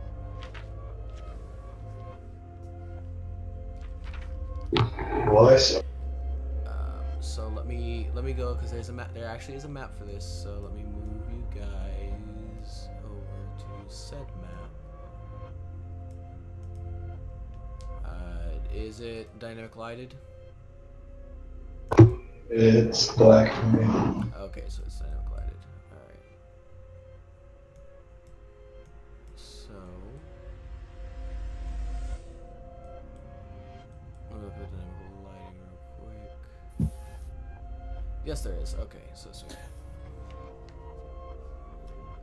What? So let me go because there's a map. There actually is a map for this. So let me move you guys over to said map. Is it dynamic lighted? It's black for me. Okay, so it's dynamic lighted. Alright. So let me look at the dynamic lighting real quick. Yes, there is. Okay, so sweet.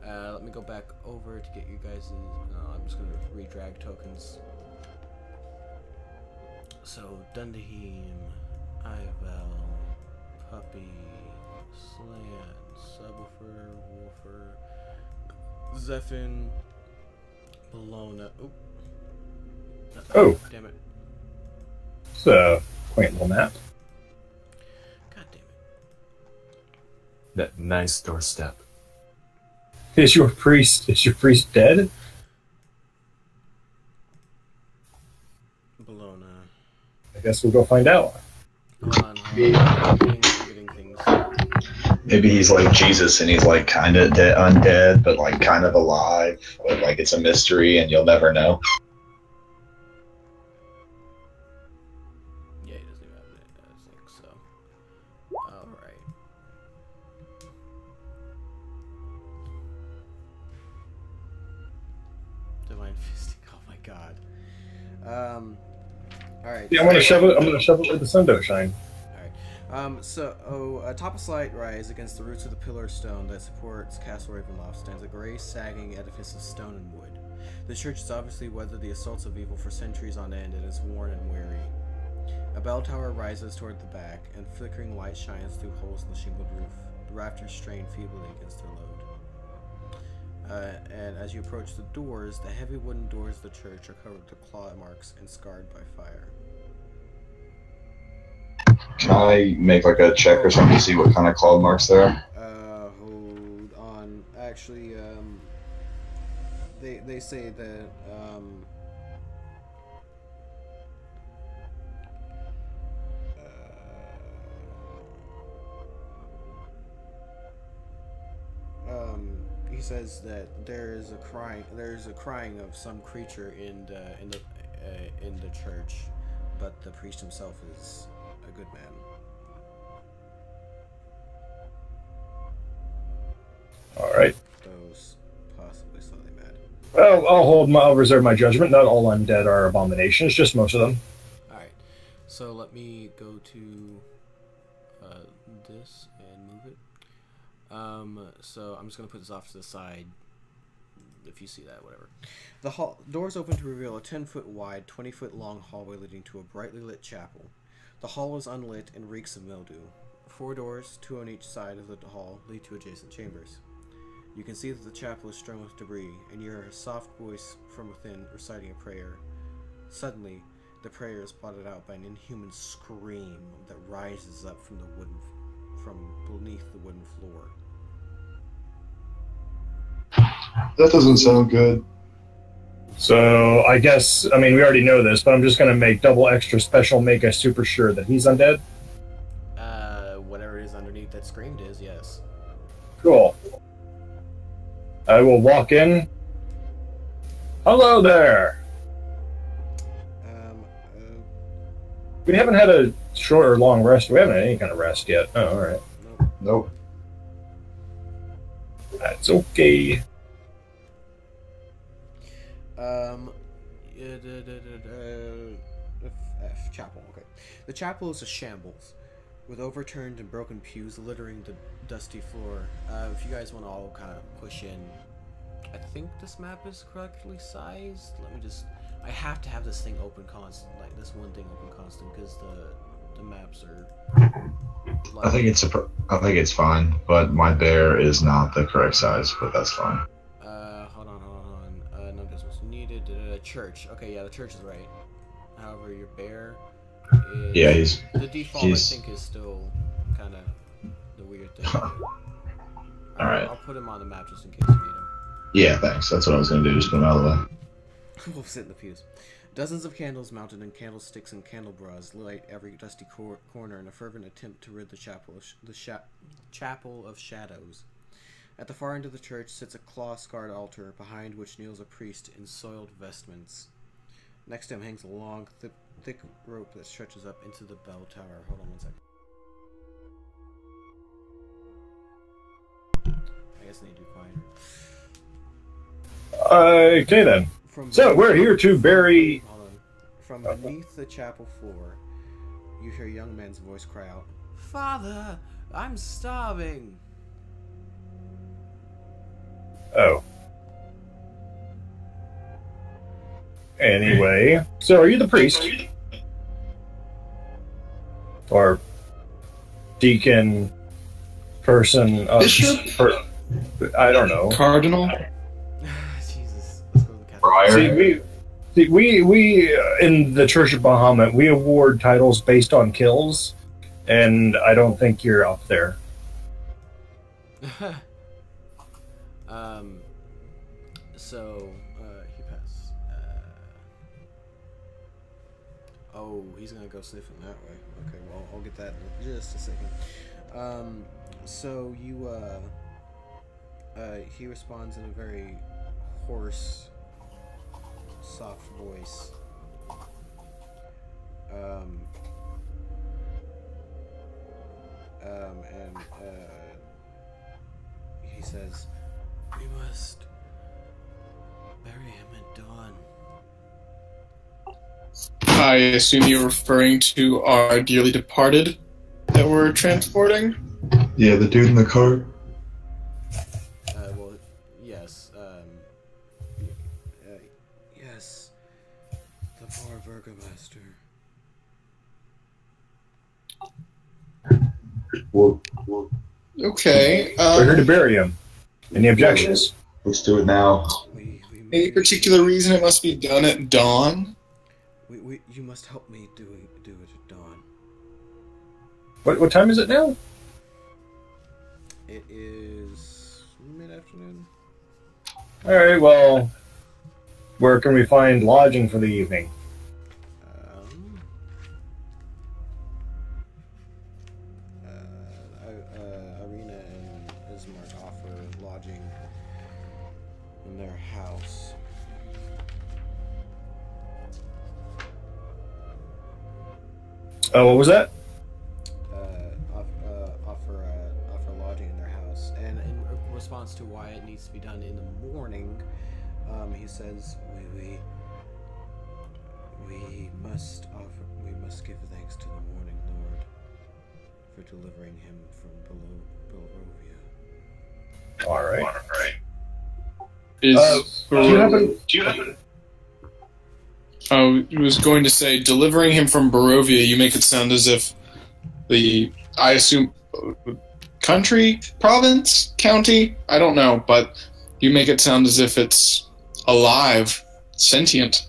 Let me go back over to get you guys'. I'm just gonna re-drag tokens. So Dundahim, Ivel, Puppy, Slant, Subwoofer, Wolfer, Zephin, Bologna. Oh. Damn it. It's a quaint little map. God damn it. That nice doorstep. Is your priest dead? Bologna. I guess we'll go find out. Hold on. I'm getting things. Maybe he's like Jesus and he's like kind of undead, but like kind of alive. But like it's a mystery and you'll never know. Yeah, he doesn't even have it. I think so. Alright. Divine Fisting. Oh my god. Alright. Yeah, I'm gonna shove it where the sun don't shine. Atop a slight rise against the roots of the pillar of stone that supports Castle Ravenloft stands a gray, sagging edifice of stone and wood. The church has obviously weathered the assaults of evil for centuries on end and is worn and weary. A bell tower rises toward the back, and flickering light shines through holes in the shingled roof. The rafters strain feebly against their load. And as you approach the doors, the heavy wooden doors of the church are covered with claw marks and scarred by fire. Can I make like a check or something to see what kind of claw marks there are? Hold on. Actually, they say that, he says that there's a crying of some creature in the church, but the priest himself is a good man. right. those possibly slightly mad. Well, I'll reserve my judgment. Not all undead are abominations, just most of them. Alright, so let me go to this and move it. So I'm just going to put this off to the side. If you see that, whatever. The doors open to reveal a 10-foot wide, 20-foot long hallway leading to a brightly lit chapel. The hall is unlit and reeks of mildew. 4 doors, 2 on each side of the hall, lead to adjacent chambers. You can see that the chapel is strewn with debris, and you hear a soft voice from within reciting a prayer. Suddenly, the prayer is blotted out by an inhuman scream that rises up from beneath the wooden floor. That doesn't sound good. So I guess, I mean, we already know this, but I'm just going to make double extra special, make us super sure that he's undead. Whatever it is underneath that screamed is, yes. Cool. I will walk in. Hello there. We haven't had a short or long rest. We haven't had any kind of rest yet. Oh, all right. Nope. That's okay. Chapel. Okay. The chapel is a shambles, with overturned and broken pews littering the dusty floor. If you guys want to all kind of push in, I think this map is correctly sized. Let me just. I have to have this thing open constant, like this one thing open constant, because the maps are. I think it's fine, but my bear is not the correct size, but that's fine. Hold on. No adjustments needed. Church. Okay, yeah, the church is right. However, your bear is... Yeah, he's... The default, I think, is still kind of the weird thing. Alright. I'll put him on the map just in case you need him. Yeah, thanks. That's what I was going to do, just put him out of the way. We'll sit in the pews. Dozens of candles mounted in candlesticks and candelabras light every dusty corner in a fervent attempt to rid the chapel of shadows. At the far end of the church sits a claw-scarred altar, behind which kneels a priest in soiled vestments. Next to him hangs a long, thick rope that stretches up into the bell tower. Hold on one second. I guess I need to be quieter. Okay then. So we're here to bury... Hold on. From beneath the chapel floor, you hear a young man's voice cry out, "Father, I'm starving!" Oh. Anyway, so are you the priest? Or deacon, person of... Bishop? I don't know. Cardinal? Jesus. Let's go to the Catholic. Friar? We in the Church of Bahamut, we award titles based on kills, and I don't think you're up there. So, he passed. Oh, he's gonna go sniffing that way. Okay, well, I'll get that in just a second. So you, he responds in a very hoarse, soft voice. He says, "We must bury him at dawn." I assume you're referring to our dearly departed that we're transporting? Yeah, the dude in the cart. Well, yes. Yes. The poor burgomaster. Okay. We're here to bury him. Any objections? Let's do it now. Any particular reason it must be done at dawn? You must help me do it at dawn. What time is it now? It is mid-afternoon. Alright, well, where can we find lodging for the evening? Arena and Ismark offer lodging in their house. Oh, what was that? Offer lodging in their house, and in response response to why it needs to be done in the morning. He says, we must give thanks to the Morning Lord for delivering him from Barovia. All right. Do you happen? I was going to say, delivering him from Barovia, you make it sound as if I assume, country, province, county, I don't know, but you make it sound as if it's alive, sentient.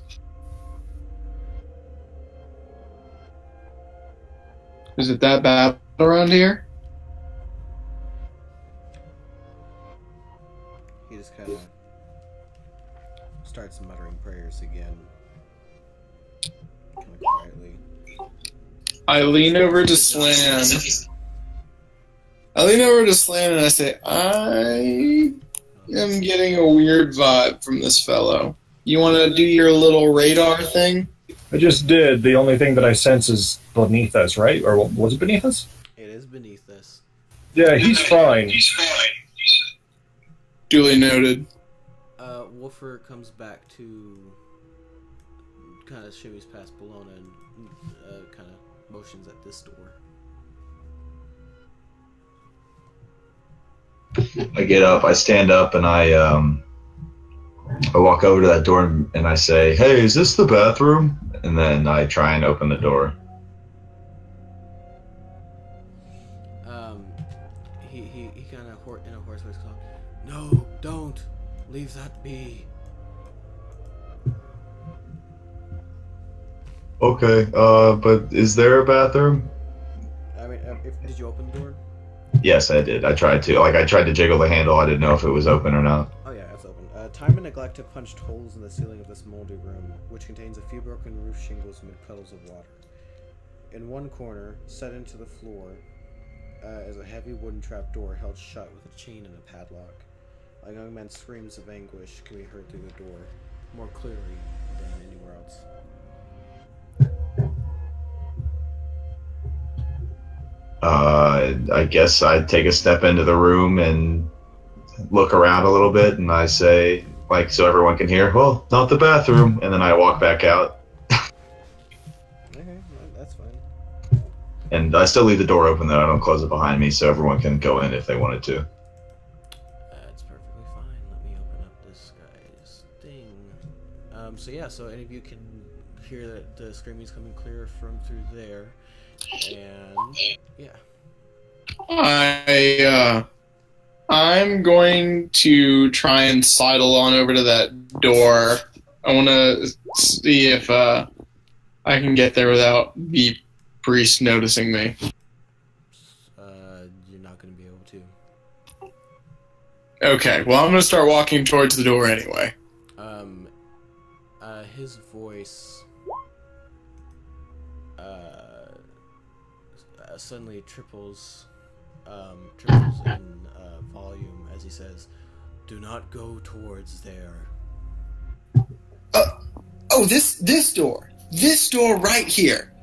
Is it that bad around here? He just kind of starts muttering prayers again, kind of quietly. I lean over to Slan. And I say, I am getting a weird vibe from this fellow. You want to do your little radar thing? I just did. The only thing that I sense is beneath us, right? Or was it beneath us? It is beneath us. Yeah, he's fine. Duly noted. Wolfer comes back to, kind of shimmies past Bologna and kind of motions at this door. I get up, I stand up, and I walk over to that door and I say, "Hey, is this the bathroom?" And then I try and open the door. He kind of in a hoarse voice goes, "No, don't leave that be." Okay, but is there a bathroom? I mean, did you open the door? Yes, I did. I tried to. I tried to jiggle the handle. I didn't know if it was open or not. Oh yeah, it's open. Time and neglect have punched holes in the ceiling of this moldy room, which contains a few broken roof shingles amid puddles of water. In one corner, set into the floor, is a heavy wooden trapdoor held shut with a chain and a padlock. A young man's screams of anguish can be heard through the door, more clearly than anywhere else. I guess I'd take a step into the room and look around a little bit, and I say, like, so everyone can hear, "Well, not the bathroom," and then I walk back out. Okay, that's fine. And I still leave the door open, though. I don't close it behind me, so everyone can go in if they wanted to. That's perfectly fine. Let me open up this guy's thing. So any of you can hear that the screaming's coming clear from through there. And yeah. I'm going to try and sidle on over to that door. I want to see if I can get there without the priest noticing me. You're not going to be able to. Okay, well, I'm going to start walking towards the door anyway. His voice suddenly triples in volume as he says, "Do not go towards there." This door right here,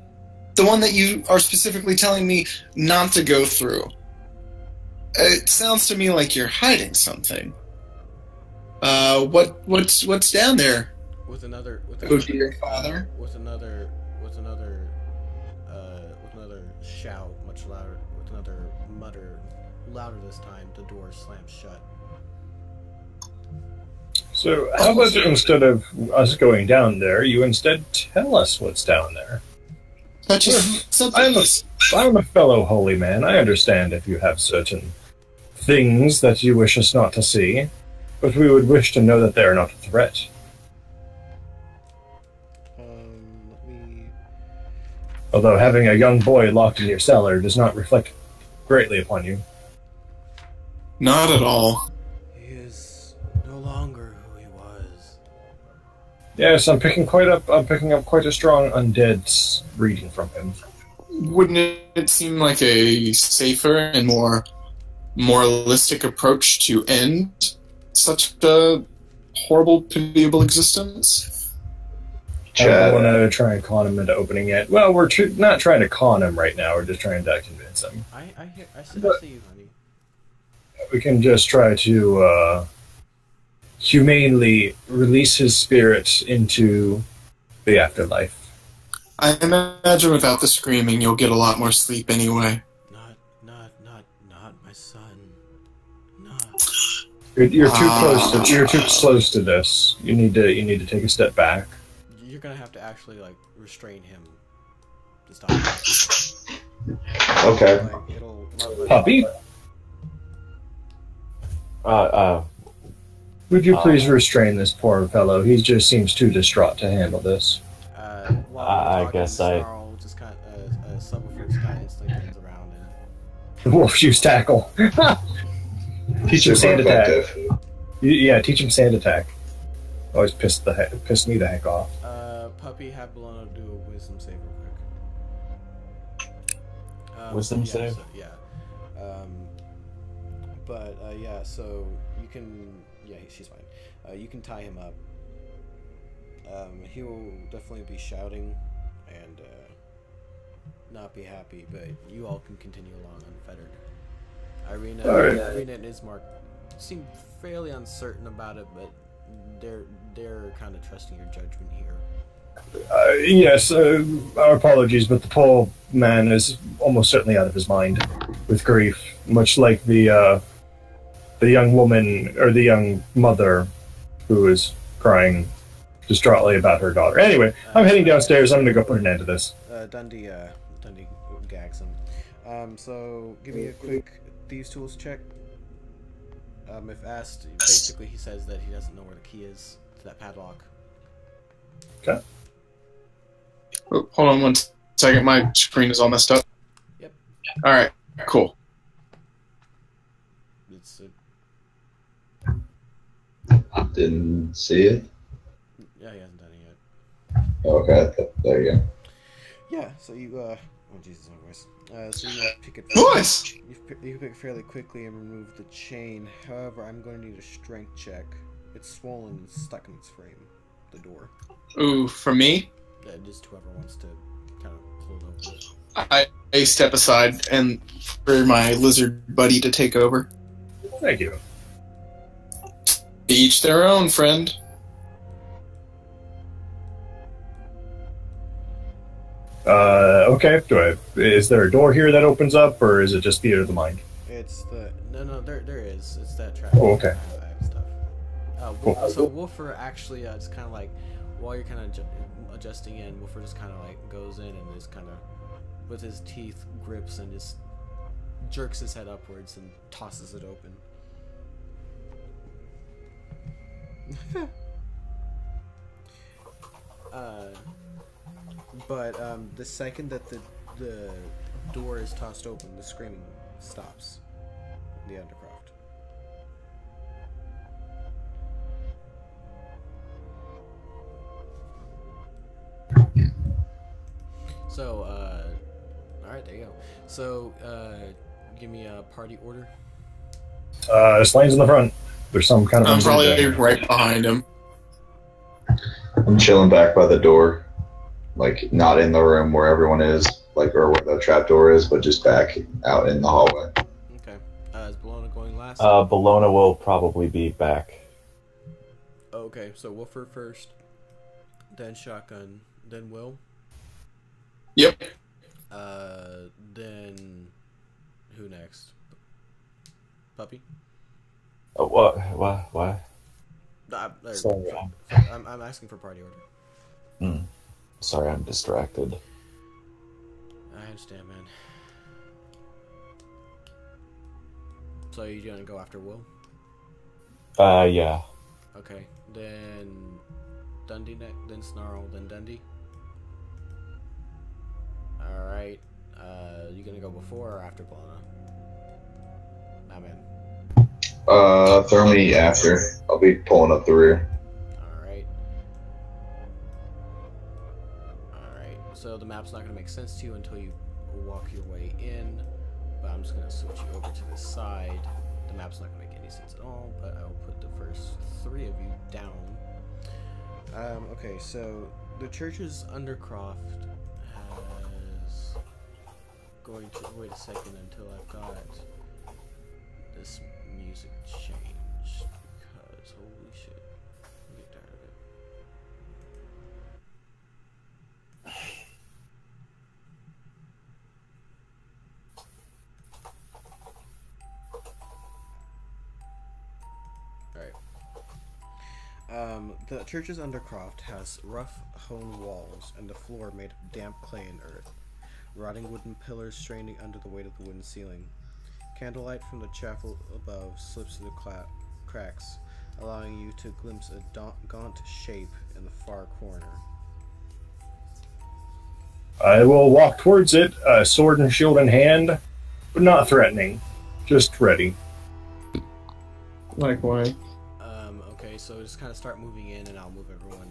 the one that you are specifically telling me not to go through. It sounds to me like you're hiding something. What's down there? With another shout, much louder, with another mutter, louder this time, the door slams shut. So how about instead of us going down there, you instead tell us what's down there? I'm a fellow holy man. I understand if you have certain things that you wish us not to see, but we would wish to know that they are not a threat. Although having a young boy locked in your cellar does not reflect greatly upon you. Not at all. He is no longer who he was. Yes, I'm picking up quite a strong undead reading from him. Wouldn't it seem like a safer and more moralistic approach to end such a horrible, pitiable existence? I don't want to try and con him into opening it. Well, we're not trying to con him right now. We're just trying to convince him. I see you, honey. we can just try to humanely release his spirit into the afterlife. I imagine without the screaming, you'll get a lot more sleep anyway. Not my son. No. You're too close to. You're too close to this. You need to take a step back. You're gonna have to actually like restrain him to stop. Okay. Like, it'll. Puppy, would you please restrain this poor fellow? He just seems too distraught to handle this. While I guess Snarl just kind of subwoofers kind of instantly turns around and. Wolf use tackle. Teach him sand attack. effective. Yeah, teach him sand attack. Always pissed me the heck off. Puppy, have Bologna do a wisdom save real quick. Wisdom save? So, yeah. Yeah, so you can. Yeah, she's fine. You can tie him up. He will definitely be shouting and not be happy, but you all can continue along unfettered. Irina and Ismark seem fairly uncertain about it, but they're kind of trusting your judgment here. Yes, our apologies, but the poor man is almost certainly out of his mind with grief, much like the young woman or the young mother who is crying distraughtly about her daughter. Anyway, I'm heading downstairs. I'm going to go put an end to this. Dundee gags him. So give me a quick Thieves Tools check. If asked, basically he says that he doesn't know where the key is to that padlock. Okay. Oh, hold on 1 second. My screen is all messed up. Yep. All right. Cool. It's Didn't see it. yeah, he hasn't done it yet. Okay, there you go. Yeah. So you oh Jesus, my voice. So you pick it. Voice. You pick it fairly quickly and remove the chain. However, I'm going to need a strength check. It's swollen and stuck in its frame. The door. Ooh, for me, Just whoever wants to kind of pull it open. I step aside and for my lizard buddy to take over. Thank you. Each their own, friend. Okay. Is there a door here that opens up, or is it just theater of the mind? It's the no. There is. It's that trap. Oh, okay. I have stuff. Cool. So Wolfer actually just kind of like while you're kind of adjusting in, Wolfer just kind of like goes in and just kind of with his teeth grips and just jerks his head upwards and tosses it open. But the second that the door is tossed open, the screaming stops. The Undercroft. So, alright, there you go. So, give me a party order. Slane's in the front. There's some kind of. I'm probably right behind him. I'm chilling back by the door, like not in the room where everyone is, like or where the trap door is, but just back out in the hallway. Okay. Is Bologna going last? Bologna will probably be back. Okay, so Wolfer first, then Shotgun, then Will. Yep. Then who next? Puppy. What? Sorry. I'm asking for party order. Sorry, I'm distracted. I understand, man. So you're gonna go after Will? Yeah. Okay, then Dundee next, then Snarl, then Dundee. Alright, you gonna go before or after Bologna? I'm in. Throw me after. I'll be pulling up the rear. Alright. Alright, so the map's not gonna make sense to you until you walk your way in, but I'm just gonna switch you over to the side. The map's not gonna make any sense at all, but I will put the first 3 of you down. Okay, so the church's Undercroft has going to wait a second until I've got this music changed because holy shit, I'm getting tired of it. The church's undercroft has rough hewn walls and the floor made of damp clay and earth. Rotting wooden pillars straining under the weight of the wooden ceiling. Candlelight from the chapel above slips through the cracks, allowing you to glimpse a gaunt shape in the far corner. I will walk towards it, sword and shield in hand, but not threatening, just ready. Likewise. Okay, so just kind of start moving in, and I'll move everyone.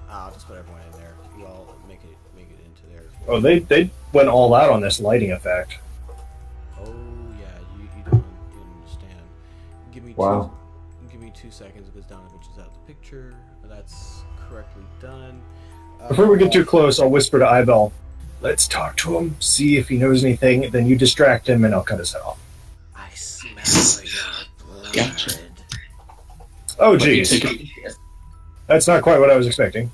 I'll just put everyone in there. You all make it into there. Oh, they went all out on this lighting effect. Oh yeah, you don't understand. Give me Wow. Give me 2 seconds because Donovich is out of the picture. That's correctly done. Before we get too close, I'll whisper to Ibel, let's talk to him, see if he knows anything, then you distract him and I'll cut his head off. I smell your blood. Gotcha. Oh, geez. That's not quite what I was expecting.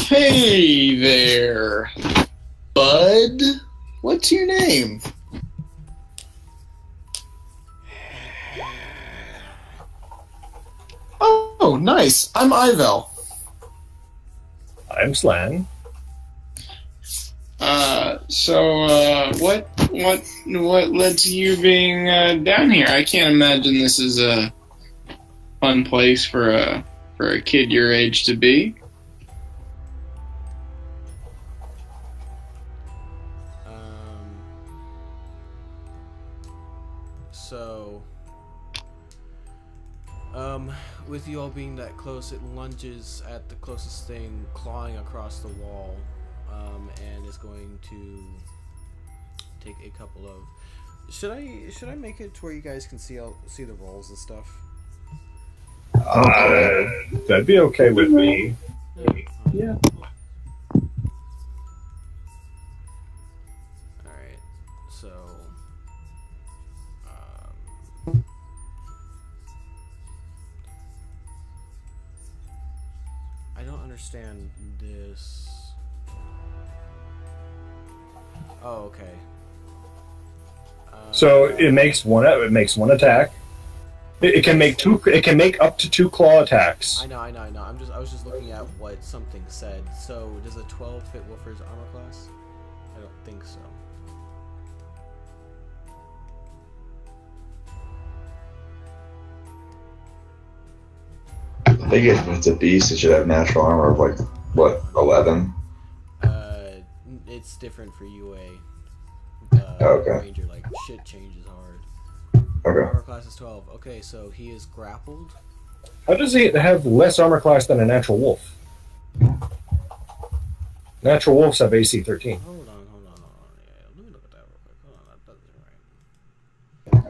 Hey there, bud. What's your name? Oh, nice. I'm Ivel. I'm Slan. What led to you being down here? I can't imagine this is a fun place for a kid your age to be. With you all being that close, it lunges at the closest thing, clawing across the wall, and is going to take a couple of. Should I make it to where you guys can see the rolls and stuff? That'd be okay with me. Yeah. Alright, so I don't understand this. Oh, okay. So it makes one attack. It can make two. It can make up to 2 claw attacks. I know. I was just looking at what something said. So does a 12 fit Wolfer's armor class? I don't think so. I think if it's a beast, it should have natural armor of like what 11. It's different for UA. Okay. Ranger, like shit changes hard. Okay. Armor class is 12. Okay, so he is grappled. How does he have less armor class than a natural wolf? Natural wolves have AC 13. Hold on. Yeah, let me look at that real quick. Hold on, that doesn't right.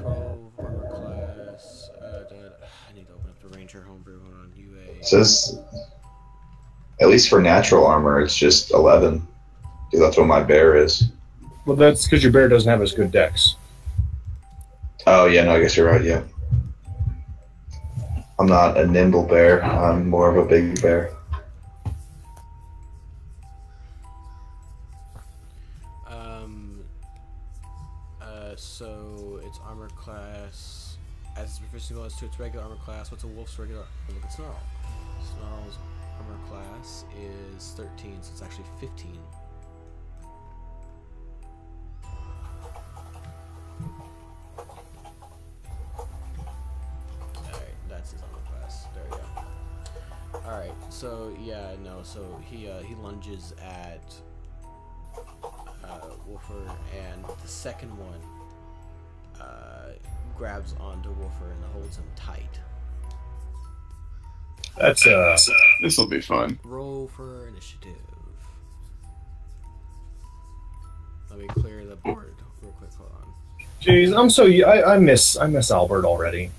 12 armor class. I need to open up the Ranger homebrew. Hold on, UA. It says, at least for natural armor, it's just 11. Because that's what my bear is. Well, that's because your bear doesn't have as good dex. Oh yeah, no, I guess you're right. Yeah. I'm not a nimble bear. I'm more of a big bear. So its armor class, as its proficiency goes to its regular armor class. What's a wolf's regular? Look at Snarl. Snarl's armor class is 13, so it's actually 15. Alright, that's his armor class. There we go. Alright, so yeah, no, so he lunges at Wolfer, and the second one grabs onto Wolfer and holds him tight. That's This will be fun. Roll for initiative. Let me clear the board real quick. Hold on. Jeez, I miss Albert already.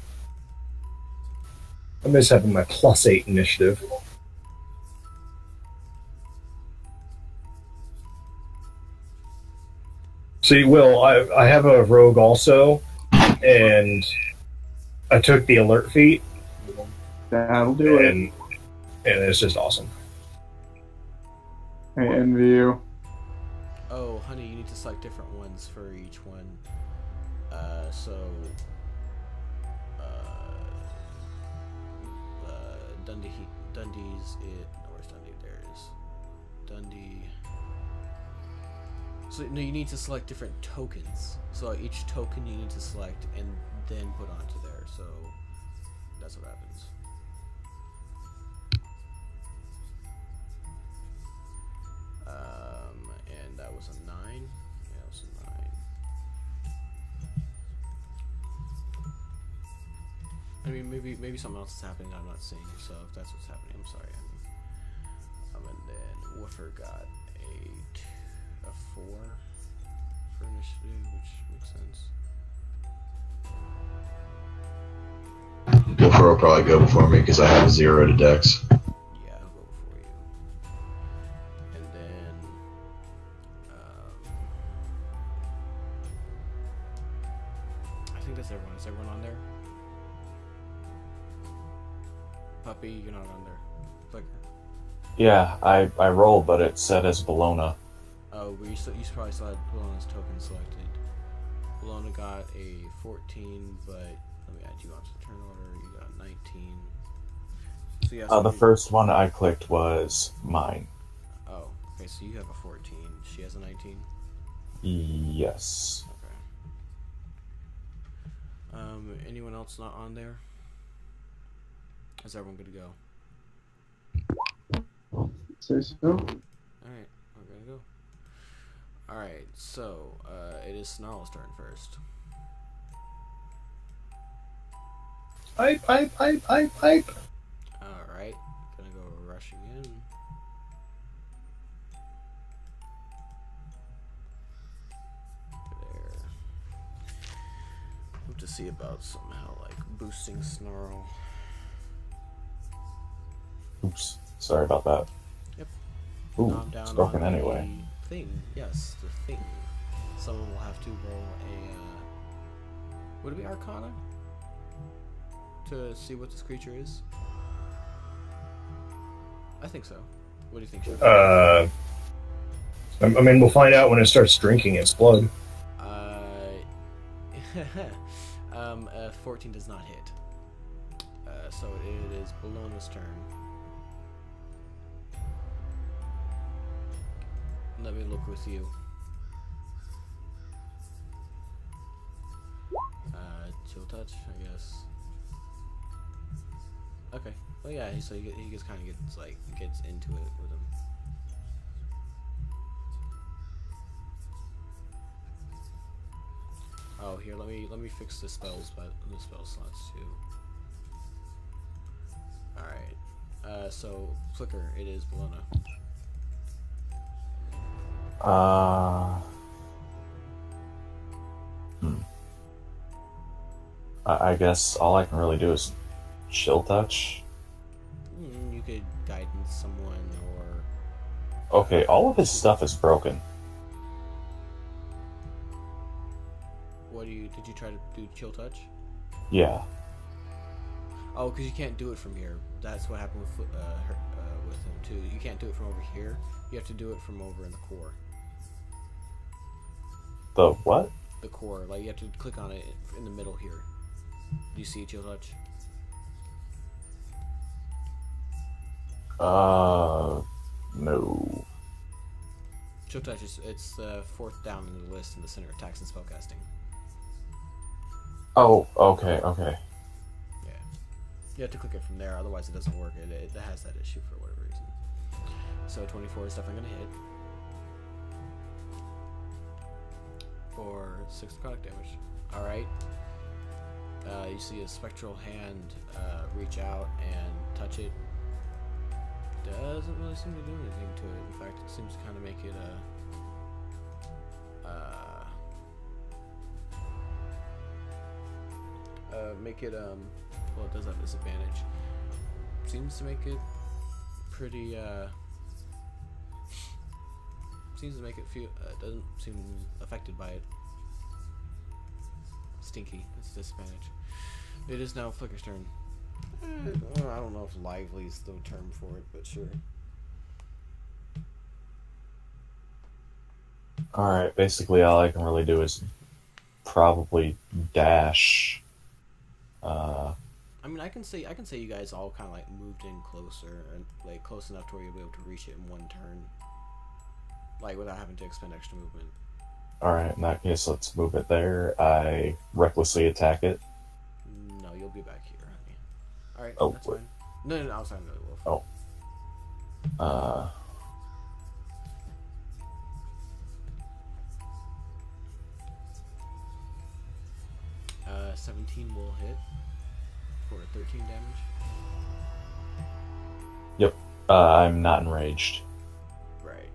I miss having my +8 initiative. See, Will, I have a rogue also, and I took the alert feat, That'll do it. and it's just awesome. I envy you. Oh, honey, you need to select different ones for each one. Dundee's it. No, where's Dundee? There it is. Dundee. So no, you need to select different tokens. So each token you need to select and then put onto there. So that's what happens. And that was a 9. Yeah, that was a 9. I mean, maybe something else is happening that I'm not seeing. So if that's what's happening, I'm sorry. And then Woofer got a 4 for initiative, which makes sense. Wolfer will probably go before me because I have a 0 to Dex. Yeah, I'll go before you. And then, I think that's everyone. Is everyone on there? Puppy, you're not on there. Flicker. Yeah, I rolled, but it said as Bologna. Oh, but you probably still had Bologna's token selected. Bologna got a 14, but let me add you onto the turn order. You got 19. So yeah, so The first one I clicked was mine. Oh, okay. So you have a 14. She has a 19. Yes. Okay. Anyone else not on there? Is everyone good to go? Say so. Alright, we're gonna go. Alright, so it is Snarl's turn first. Pipe. Alright, gonna go rushing in. There. Hope to see about somehow like boosting Snarl. Oops. Sorry about that. Yep. Ooh, Calm down it's broken on anyway. the thing. Yes, the thing. Someone will have to roll a. Would it be Arcana? To see what this creature is? I think so. What do you think, Chef? I mean, we'll find out when it starts drinking its blood. 14 does not hit. So it is Bologna's turn. Let me look with you. Chill touch, I guess. Okay. Well, yeah. So he just kind of gets into it with him. Oh, here. Let me fix the spells, but the spell slots too. All right. So Flicker, it is Bologna. I guess all I can really do is chill touch. You could guidance someone or. Okay, all of his stuff is broken. Did you try to do chill touch? Yeah. Oh, because you can't do it from here. That's what happened with him too. You can't do it from over here. You have to do it from over in the core. The what? The core. Like, you have to click on it in the middle here. Do you see chill touch? No. Chill touch it's the fourth down in the list in the center, attacks and spellcasting. Oh, okay. Yeah. You have to click it from there, otherwise it doesn't work. It has that issue for whatever reason. So 24 is definitely going to hit. For 6 necrotic damage. Alright. You see a spectral hand reach out and touch it. Doesn't really seem to do anything to it. In fact, it seems to kind of make it well, it does have disadvantage. Seems to make it pretty seems to make it feel doesn't seem affected by it. Stinky. That's disadvantage. It is now Flicker's turn. I don't know if lively is the term for it, but sure. Alright, basically all I can really do is probably dash. I mean, I can say you guys all kind of like moved in closer and like close enough to where you'll be able to reach it in one turn, like without having to expend extra movement. Alright, in that case, let's move it there. I recklessly attack it. No, you'll be back here, honey. Alright, Oh, that's wait. fine. No, I was talking to the wolf. Oh. 17 will hit for 13 damage. Yep. I'm not enraged. Right.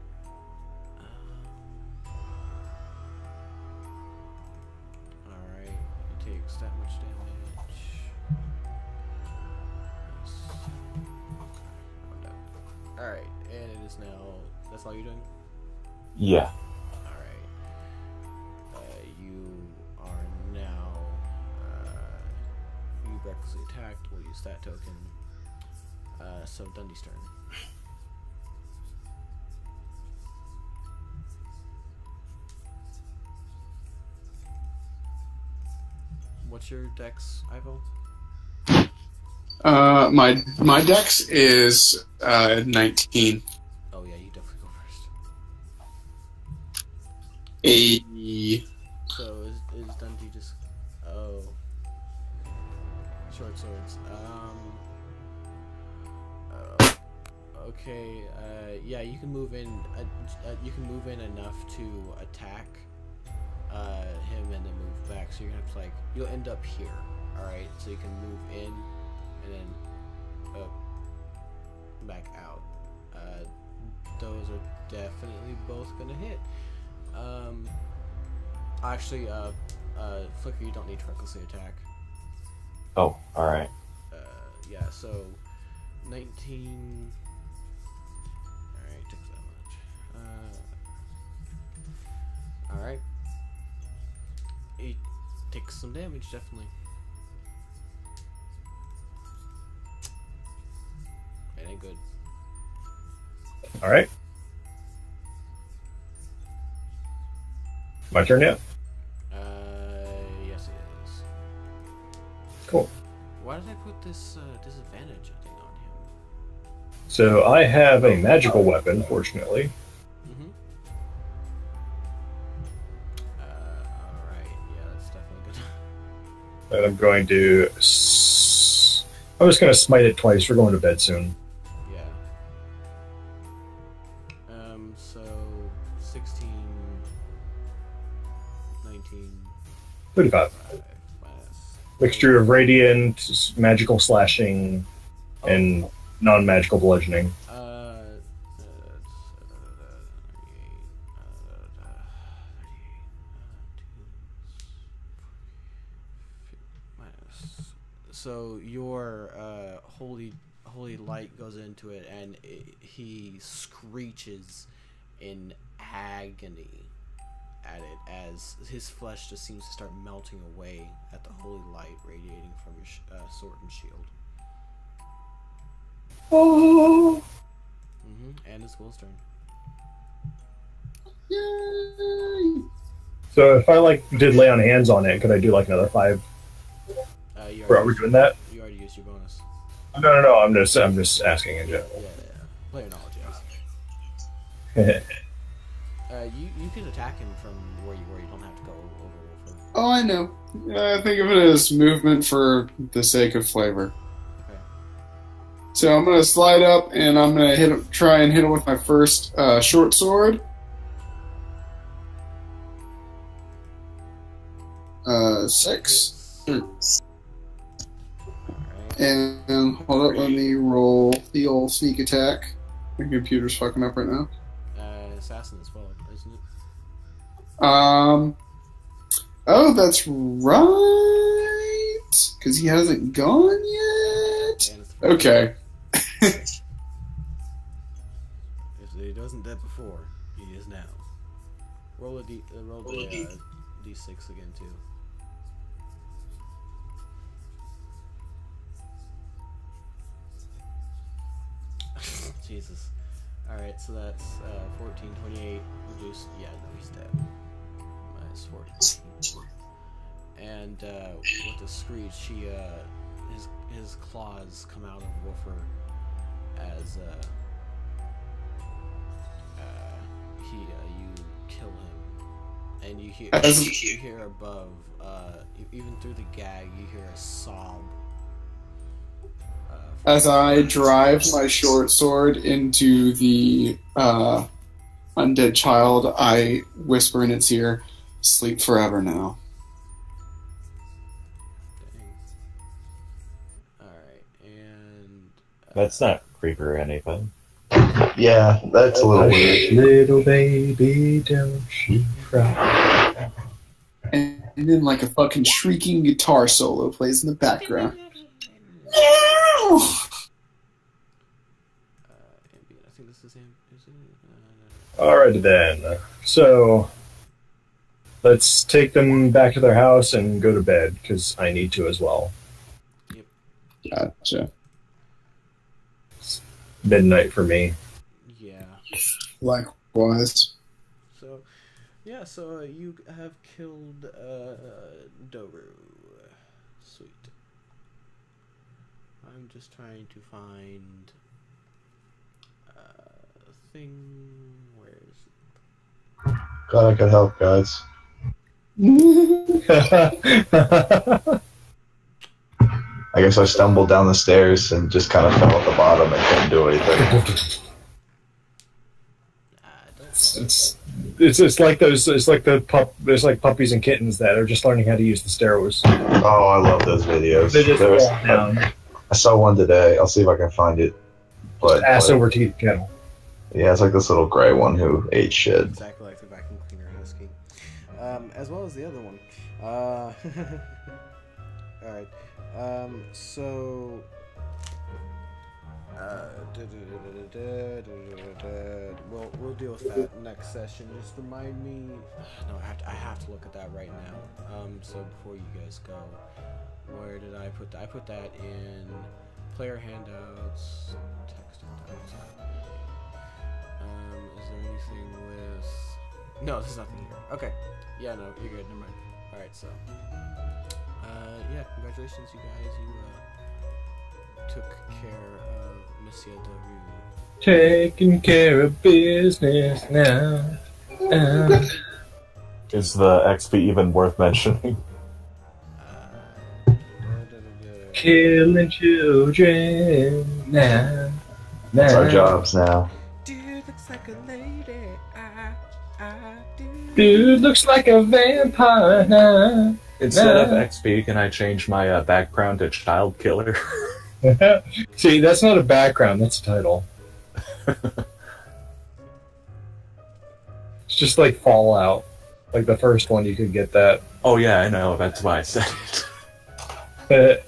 Alright, it takes that much damage. Alright, and it is now... That's all you're doing? Yeah. You are now... you recklessly attacked. We'll use that token. So Dundee's turn. What's your dex, Ivo? My dex is 19. Oh yeah, you definitely go first. So is Dundee just... Oh. Short swords. Okay, yeah, you can move in. You can move in enough to attack him and then move back. So you're gonna have to like you'll end up here. All right, so you can move in and then up, back out. Those are definitely both gonna hit. Actually, Flicker, you don't need to recklessly attack. Oh, alright. Yeah, so 19. Alright, takes that much. Alright. It takes some damage, definitely. It ain't good. Alright. My turn yet? Yes it is. Cool. Why did I put this disadvantage thing on him? So I have a magical weapon, fortunately. Mm-hmm. Alright, yeah, that's definitely good. And I'm going to... I'm just going to smite it twice. We're going to bed soon. Yeah. So 16, 19, 35. 5 minus. Mixture of radiant, magical slashing, and non-magical bludgeoning. So your holy light goes into it, and he screeches in agony at it as his flesh just seems to start melting away at the holy light radiating from your sword and shield. Oh! And it's Will's turn. Yay! So if I did lay on hands on it, could I do another 5? Are we doing that? You already used your bonus. No. I'm just asking in general. Yeah. Player knowledge, yes. You can attack him from where you don't have to go over Wolfer. Oh, I know. Think of it as movement for the sake of flavor. Okay. So I'm gonna slide up and I'm gonna try and hit him with my first short sword. 6. And hold up, let me roll the old sneak attack. My computer's fucking up right now. Assassin as well, isn't it? Oh, that's right. Because he hasn't gone yet. Okay. If he wasn't dead before, he is now. Roll the d6 again too. Jesus. Alright, so that's 14, 28, reduced. Yeah, no, he's dead. Minus 40. And with the screech, his claws come out of Wolfer as you kill him, and you hear above, even through the gag, you hear a sob. As I drive my short sword into the undead child, I whisper in its ear, "Sleep forever now." Alright, and That's not creepy or anything. Yeah, that's a little weird. Little baby, don't you cry. And then like a fucking shrieking guitar solo plays in the background. Ambient, I think this is Alrighty then. So, let's take them back to their house and go to bed, because I need to as well. Gotcha. It's midnight for me. yeah. Likewise. So, yeah, so you have killed Doru. Sweet. I'm just trying to find a thing. Where is it? Glad I could help, guys. I guess I stumbled down the stairs and just kind of fell at the bottom and couldn't do anything. It's like those. It's like there's like puppies and kittens that are just learning how to use the stairs. Oh, I love those videos. They just fall down. I saw one today. I'll see if I can find it. But Ass over teeth kettle. yeah, it's like this little gray one who ate shit. Exactly like the vacuum cleaner husky. As well as the other one. Alright. So... we'll deal with that next session. Just remind me... No, I have to look at that right now. So before you guys go, where did I put that? I put that in player handouts, text handouts. Is there anything with... No, there's nothing here. Okay. Yeah, no, you're good. Never mind. Alright, so... yeah, congratulations, you guys. You took care of Monsieur Doru. Taking care of business now. Is the XP even worth mentioning? Killing children now. That's our jobs now. Dude looks like a lady. Dude looks like a vampire now. Instead of XP, can I change my background to child killer? See, that's not a background, that's a title. It's just like Fallout. Like the first one, you could get that. Oh yeah, I know. That's why I said it.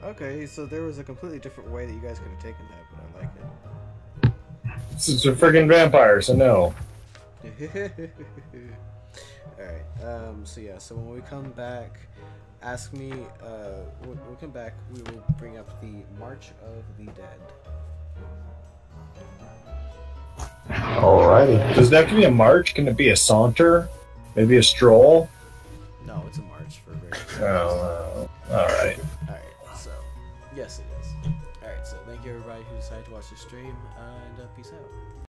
Okay, so there was a completely different way that you guys could have taken that, but I like it. It's a friggin' vampire, so no. Alright, so yeah, so when we come back, ask me, when we come back, we will bring up the March of the Dead. Alrighty. Does it have to be a march? Can it be a saunter? Maybe a stroll? No, it's a march for very. Oh, alright. Alright, so, yes it is. Alright, so thank you everybody who decided to watch the stream, and peace out.